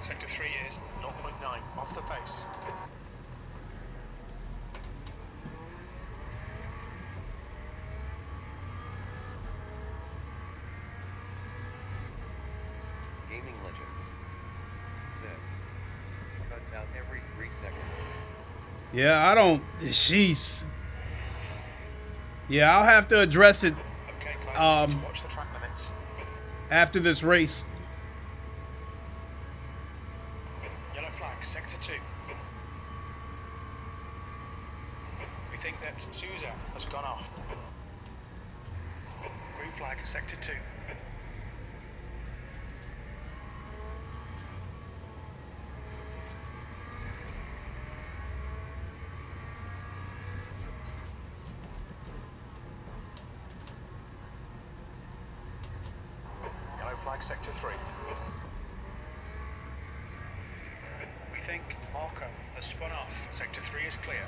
Sector 3 is 0.9 off the pace. Gaming Legends. Zip. Cuts out every 3 seconds. Yeah, I don't. Jeez. Yeah, I'll have to address it Okay, Clay, watch the track limits. after this race. Yellow flag, sector 2. We think that Sousa has gone off. Green flag, sector 2. Yellow flag, sector 3. We think Marco has spun off. Sector 3 is clear.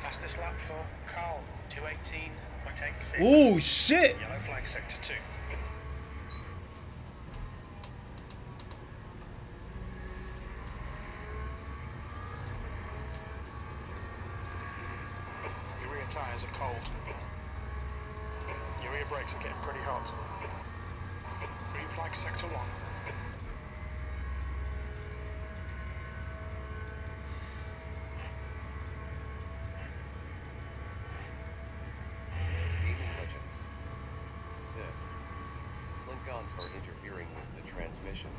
Fastest lap for Carl, 218.86. Oh shit! Yellow flag, sector 2. Your rear tyres are cold. Your rear brakes are getting pretty hot. Green flag, sector 1. Gaming Legends. Zip. Klingons are interfering with the transmission.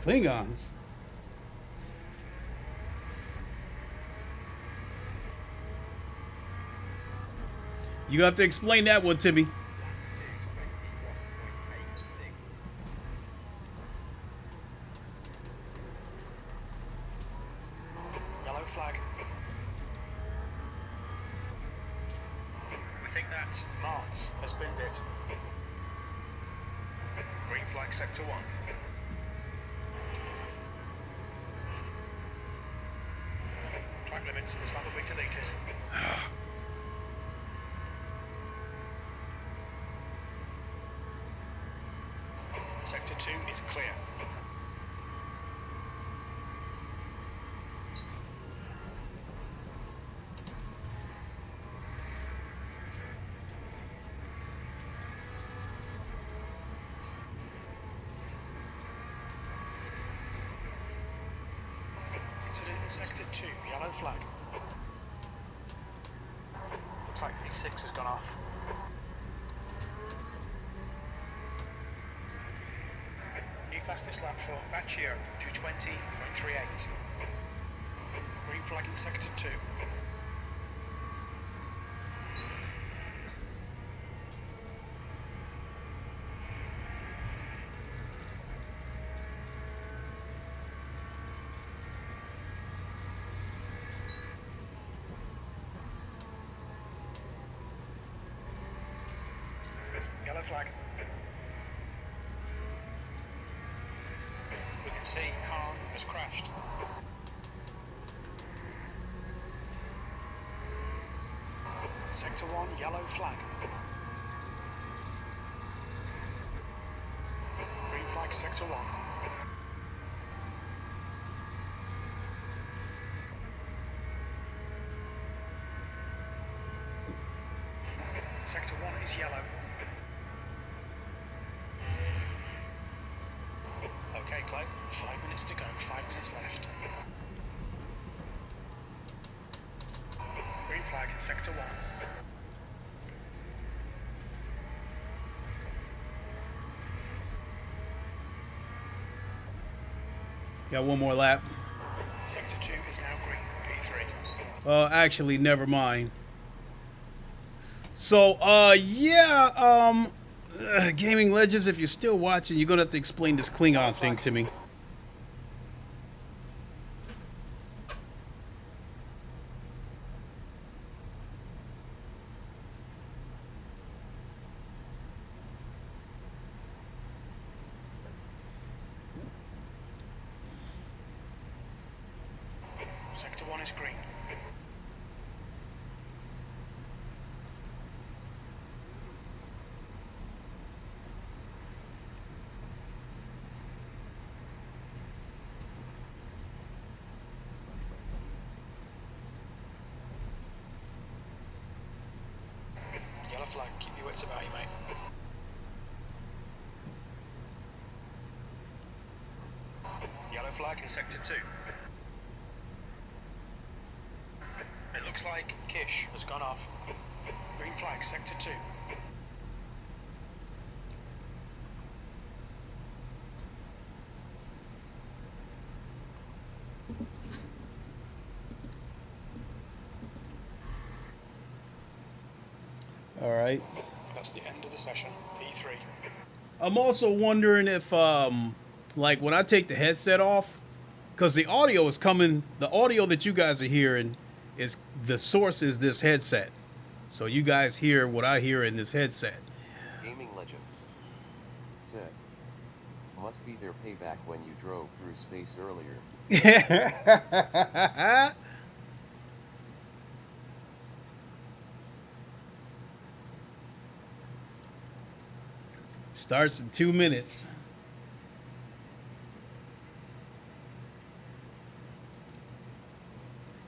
Klingons. You have to explain that one to me. Yellow flag. We think that Martz has binned it. Green flag, sector 1. Track limits, this lap will be deleted. Sector 2 is clear. Incident in Sector 2, yellow flag. Looks like P6 has gone off. New fastest lap for Vacchio, 220.38. Green flag in Sector 2. Yellow flag. We can see car has crashed. Sector 1, yellow flag. Green flag, Sector 1. Sector 1 is yellow. Okay, Chloe, 5 minutes to go, 5 minutes left. Green flag, Sector 1. Got one more lap. Sector 2 is now green, P3. Actually, never mind. So, Gaming Legends, if you're still watching, you're going to have to explain this Klingon thing to me. Sector 1 is green. Yellow flag, keep your wits about you, mate. Yellow flag in Sector 2. It looks like Kish has gone off. Green flag, Sector 2. All right. That's the end of the session, P3. I'm also wondering if, like, when I take the headset off, because the audio is coming, the audio that you guys are hearing is, the source is this headset. So you guys hear what I hear in this headset. Gaming Legends said, must be their payback when you drove through space earlier. Starts in 2 minutes.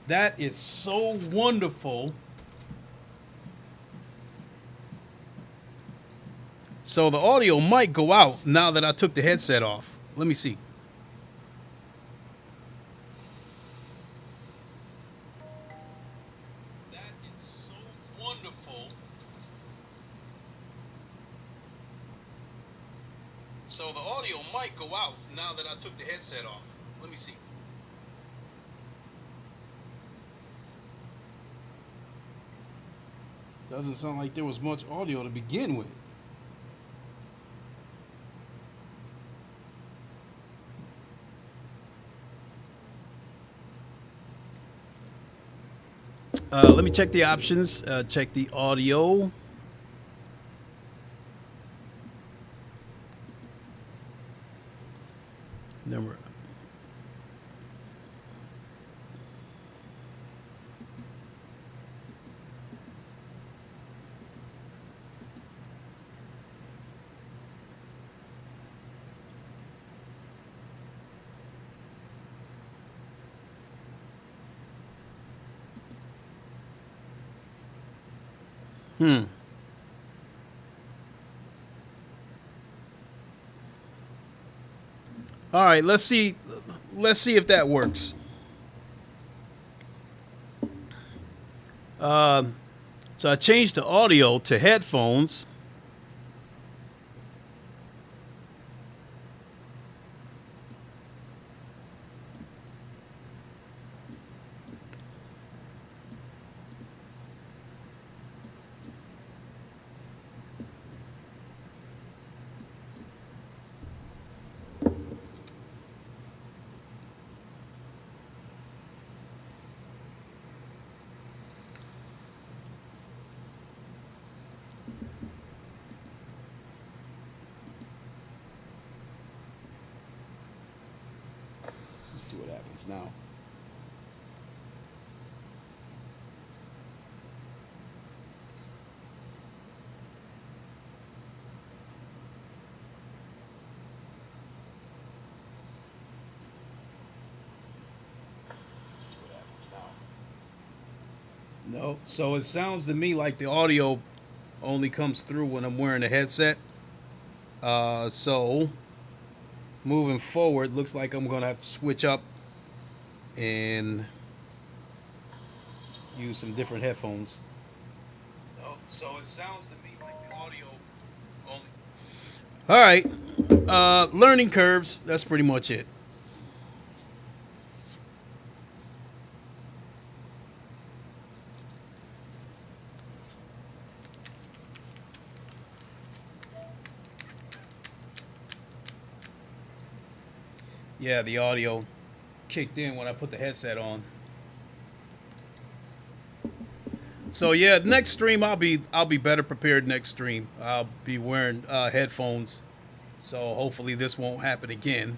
That is so wonderful. So the audio might go out now that I took the headset off. Let me see. That is so wonderful. So the audio might go out now that I took the headset off. Let me see. Doesn't sound like there was much audio to begin with. Let me check the options. Check the audio. Number. All right, let's see. Let's see if that works. So I changed the audio to headphones. Let's see what happens now. No, so it sounds to me like the audio only comes through when I'm wearing a headset. So moving forward, looks like I'm gonna have to switch up and use some different headphones. No, so it sounds to me like the audio only. All right, learning curves. That's pretty much it. Yeah, the audio kicked in when I put the headset on. So yeah, next stream I'll be better prepared. Next stream I'll be wearing headphones, so hopefully this won't happen again.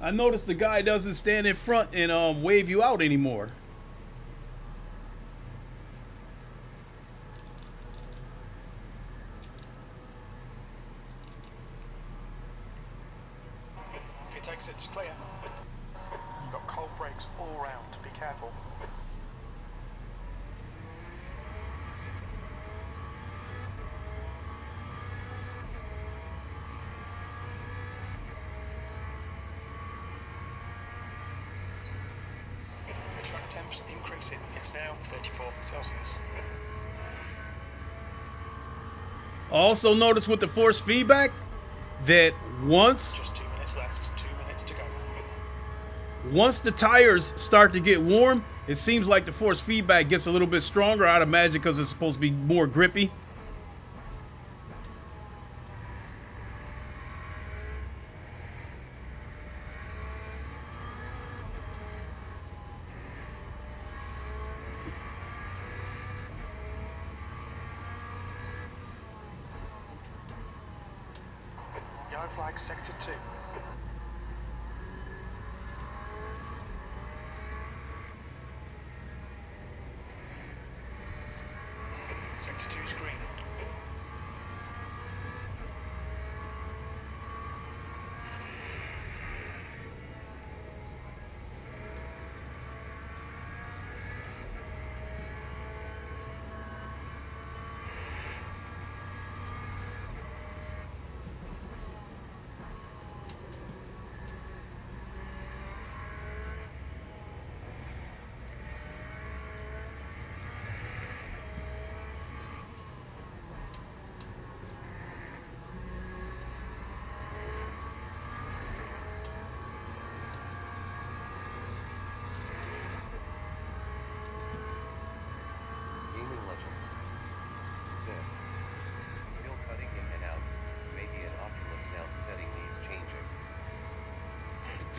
I noticed the guy doesn't stand in front and wave you out anymore. If he takes it, it's clear. You've got cold brakes all round. Be careful. Track temps increasing. It's now 34 Celsius. Also notice with the force feedback that once Just 2 minutes left. 2 minutes to go. once the tires start to get warm, it seems like the force feedback gets a little bit stronger. I'd imagine because it's supposed to be more grippy. Yellow flag, sector 2. Sector 2 is green.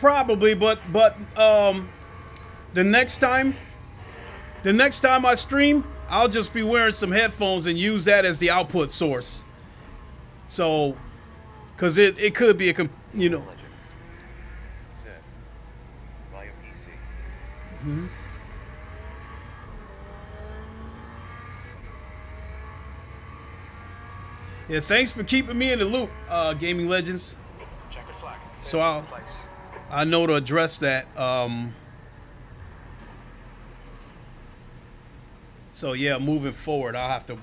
Probably, but the next time I stream, I'll just be wearing some headphones and use that as the output source. So, because it could be you know. Legends. Set. Via PC. Mm-hmm. Yeah, thanks for keeping me in the loop, Gaming Legends. Checkered flag. So I know to address that. So yeah, moving forward, I'll have to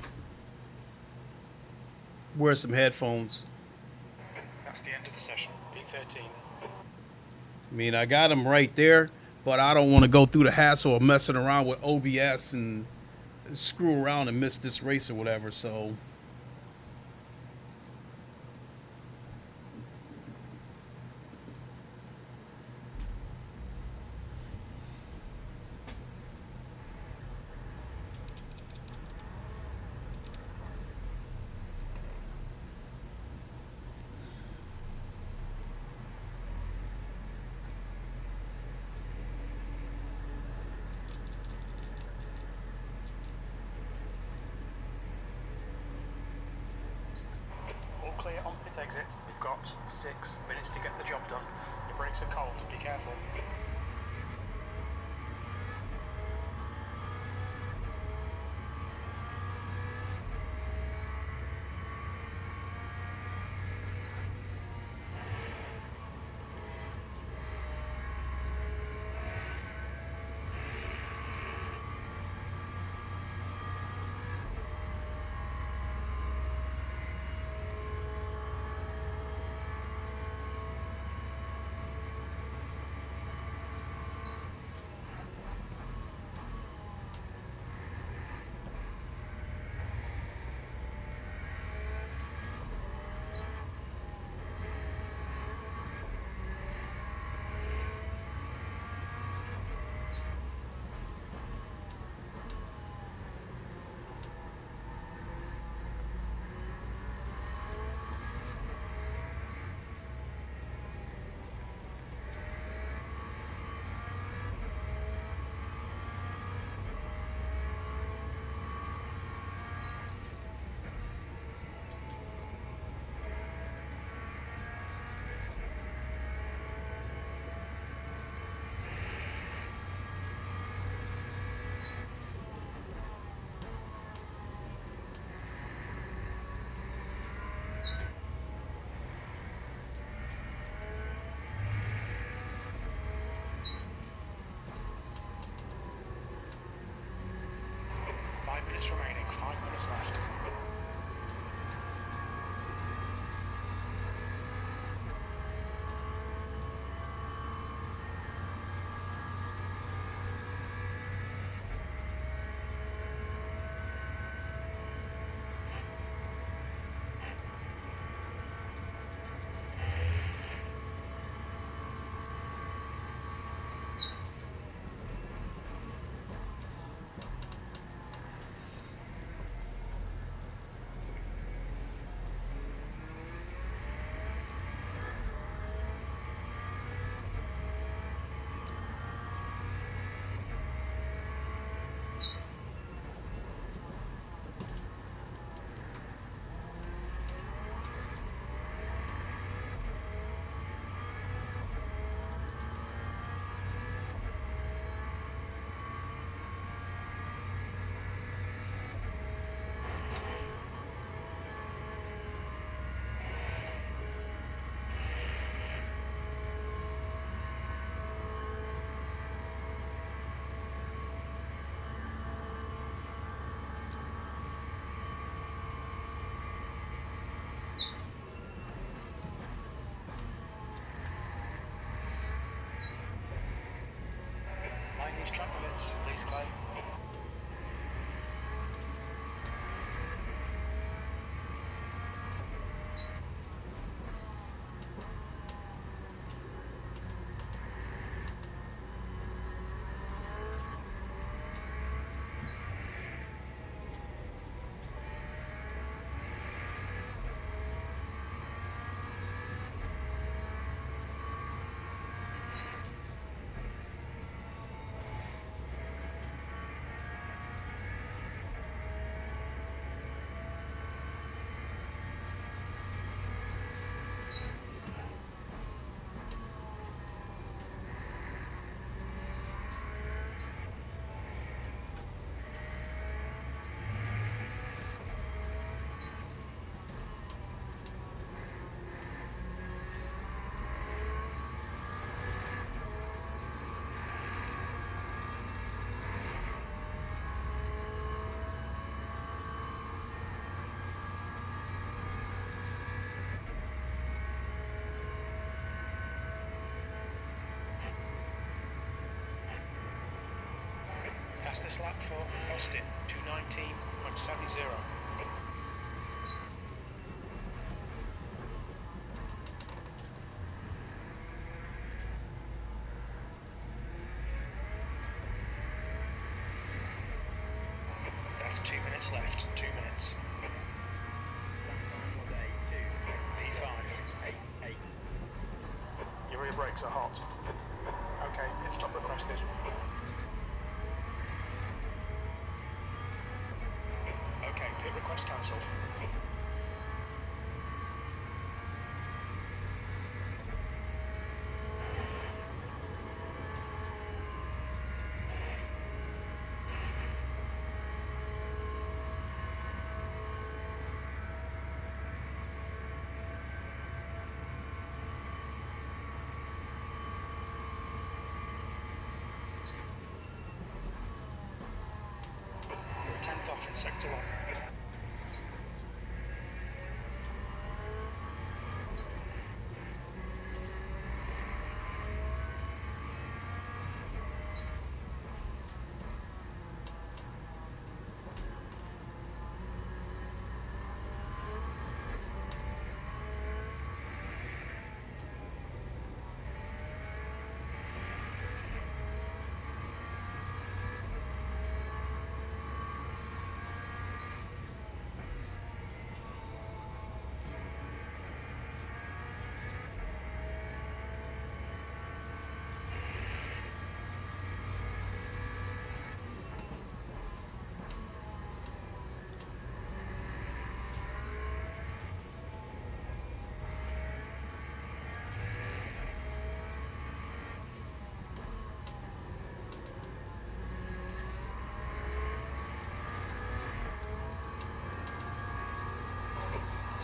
wear some headphones. That's the end of the session. P13. I mean, I got them right there, but I don't want to go through the hassle of messing around with OBS and screw around and miss this race or whatever. So. All clear on pit exit. We've got 6 minutes to get the job done. The brakes are cold. Be careful. Fastest lap for Austin, 219.70. That's 2 minutes left, 2 minutes. V5. Your rear brakes are hot. Okay, pit stop requested. Okay, pit request cancelled. You're 10th off in sector 1.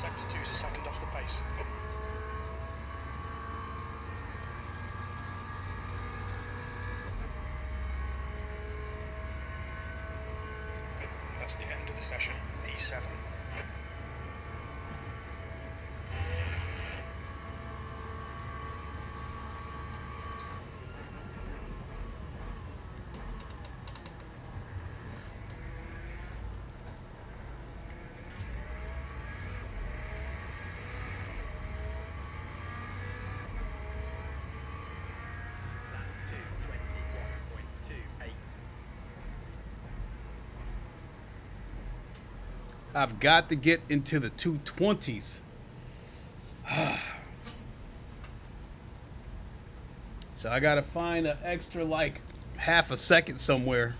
Sector 2 is a second off the pace. That's the end of the session, E7. I've got to get into the 220s. So I got to find an extra like half a second somewhere.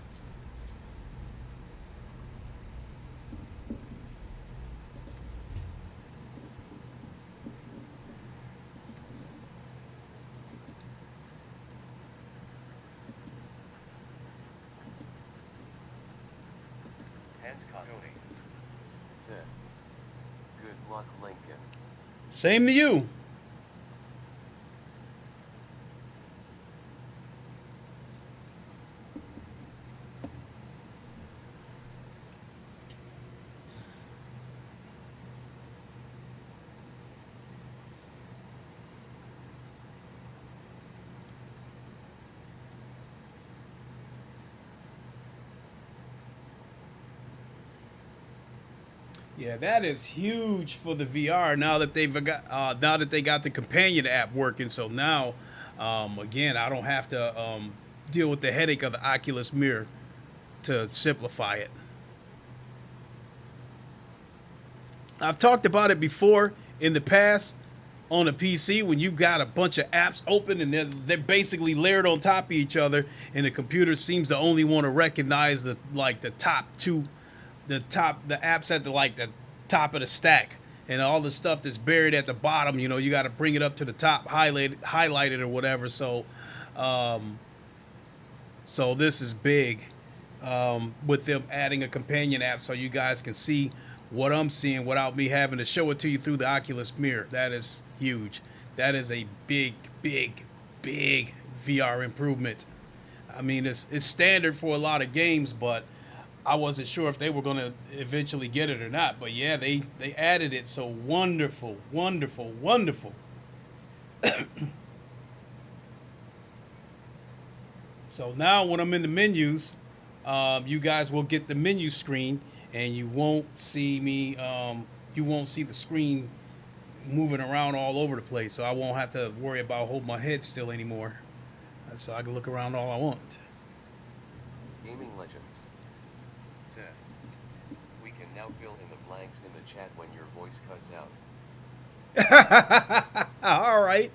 Hans Cotoni said, "Good luck, Lincoln." Same to you. Yeah, that is huge for the VR now that they got the companion app working. So now, again, I don't have to deal with the headache of the Oculus mirror to simplify it. I've talked about it before in the past on a PC when you got a bunch of apps open and they're basically layered on top of each other, and the computer seems to only want to recognize the top two. The apps at the top of the stack, and all the stuff that's buried at the bottom, you know, you got to bring it up to the top, highlighted or whatever. So so this is big with them adding a companion app so you guys can see what I'm seeing without me having to show it to you through the Oculus mirror. That is huge. That is a big VR improvement. I mean, it's standard for a lot of games, but I wasn't sure if they were going to eventually get it or not. But yeah, they added it. So wonderful. So now when I'm in the menus, you guys will get the menu screen, and you won't see me. You won't see the screen moving around all over the place, so I won't have to worry about holding my head still anymore. So I can look around all I want. Gaming Legends said, we can now fill in the blanks in the chat when your voice cuts out. All right.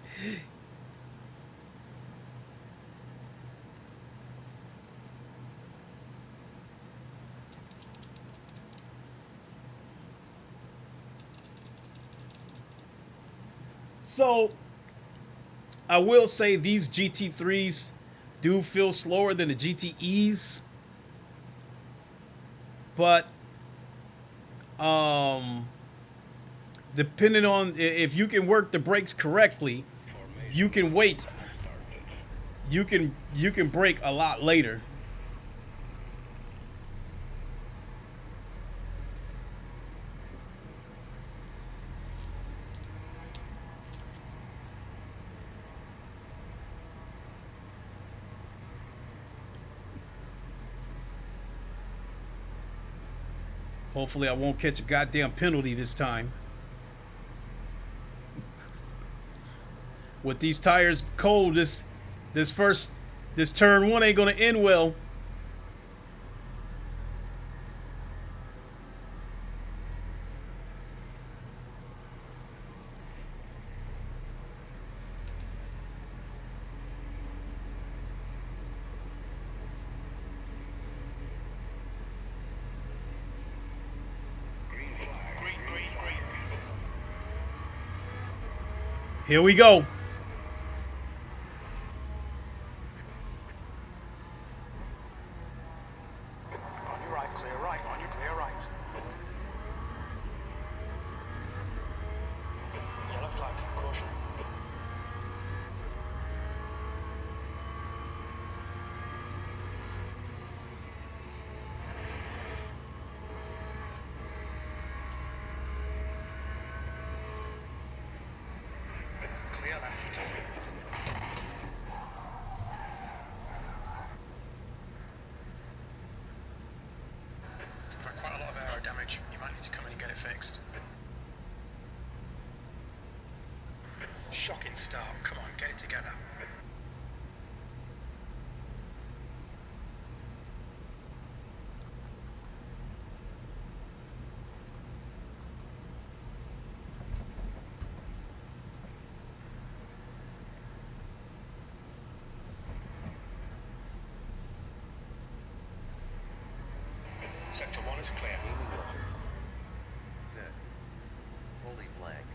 So, I will say these GT3s do feel slower than the GTEs, but depending on if you can work the brakes correctly, you can wait. You can brake a lot later. Hopefully I won't catch a goddamn penalty this time. With these tires cold, this turn one ain't gonna end well. Here we go. On your right, clear right, on your clear right. Yellow flag, caution. Clear left. We've had quite a lot of aero damage. You might need to come in and get it fixed. Shocking start. Come on, get it together. Sector 1 is clear. Gaming Legends said, holy blank.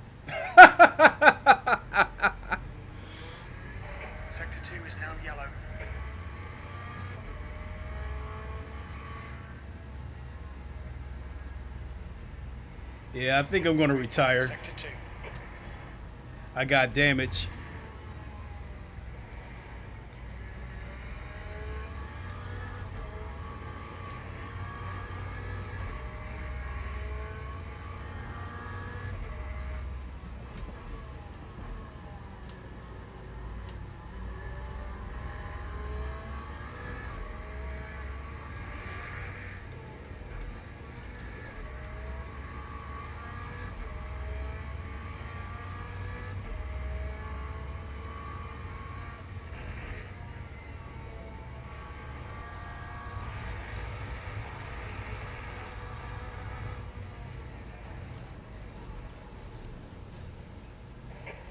Sector 2 is now yellow. Yeah, I think I'm gonna retire. Sector 2. I got damage.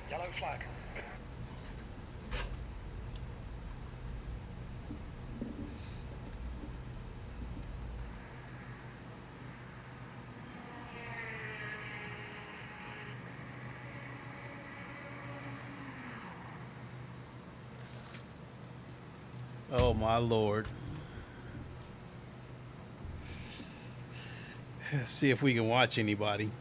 Yellow flag. Oh my lord. Let's see if we can watch anybody.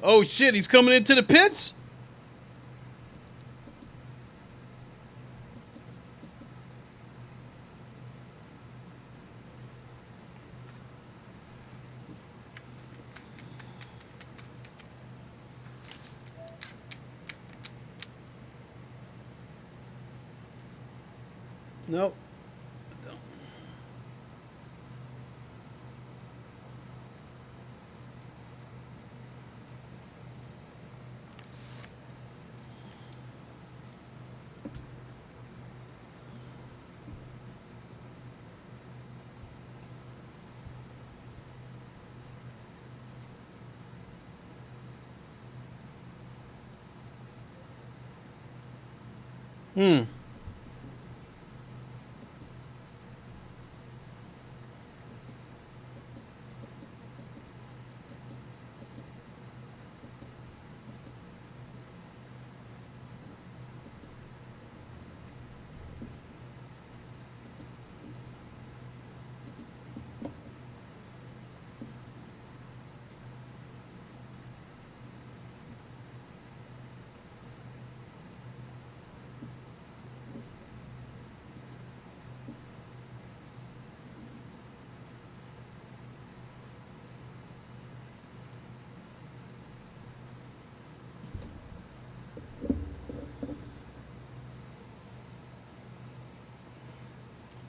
Oh shit, he's coming into the pits? Nope.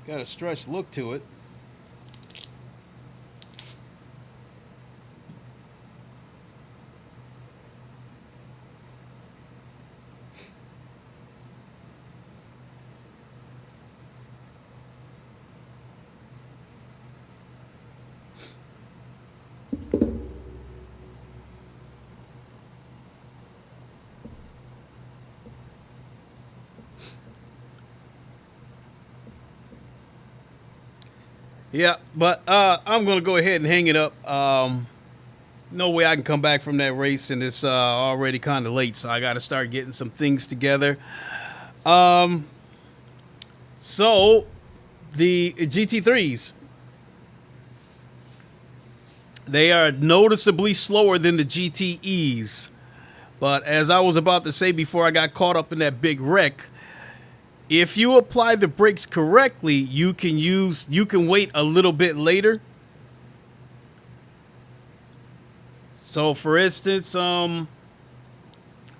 Got a stretched look to it. Yeah, but I'm going to go ahead and hang it up. No way I can come back from that race, and it's already kind of late, so I got to start getting some things together. So, the GT3's, they are noticeably slower than the GTE's. But as I was about to say before I got caught up in that big wreck, if you apply the brakes correctly, you can wait a little bit later. So for instance,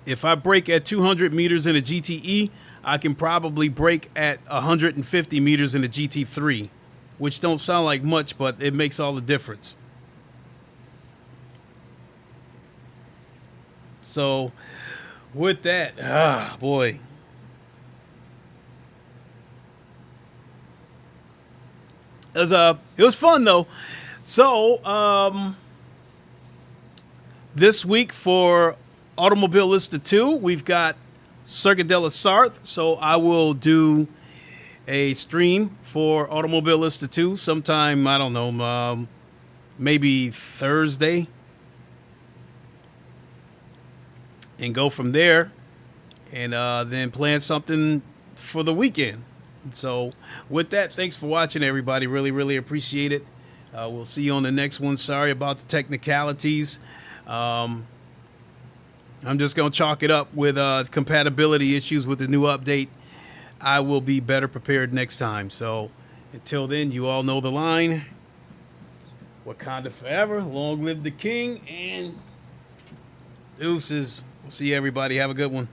if I brake at 200 meters in a GTE, I can probably brake at 150 meters in a GT3, which don't sound like much, but it makes all the difference. So with that, boy. It was fun though. So this week for Automobilista 2, we've got Circuit de la Sarthe. So I will do a stream for Automobilista 2 sometime, I don't know, maybe Thursday, and go from there, and then plan something for the weekend. So with that, thanks for watching, everybody. Really appreciate it. We'll see you on the next one. Sorry about the technicalities. I'm just going to chalk it up with compatibility issues with the new update. I will be better prepared next time. So until then, you all know the line. Wakanda forever. Long live the king. And deuces. We'll see you, everybody. Have a good one.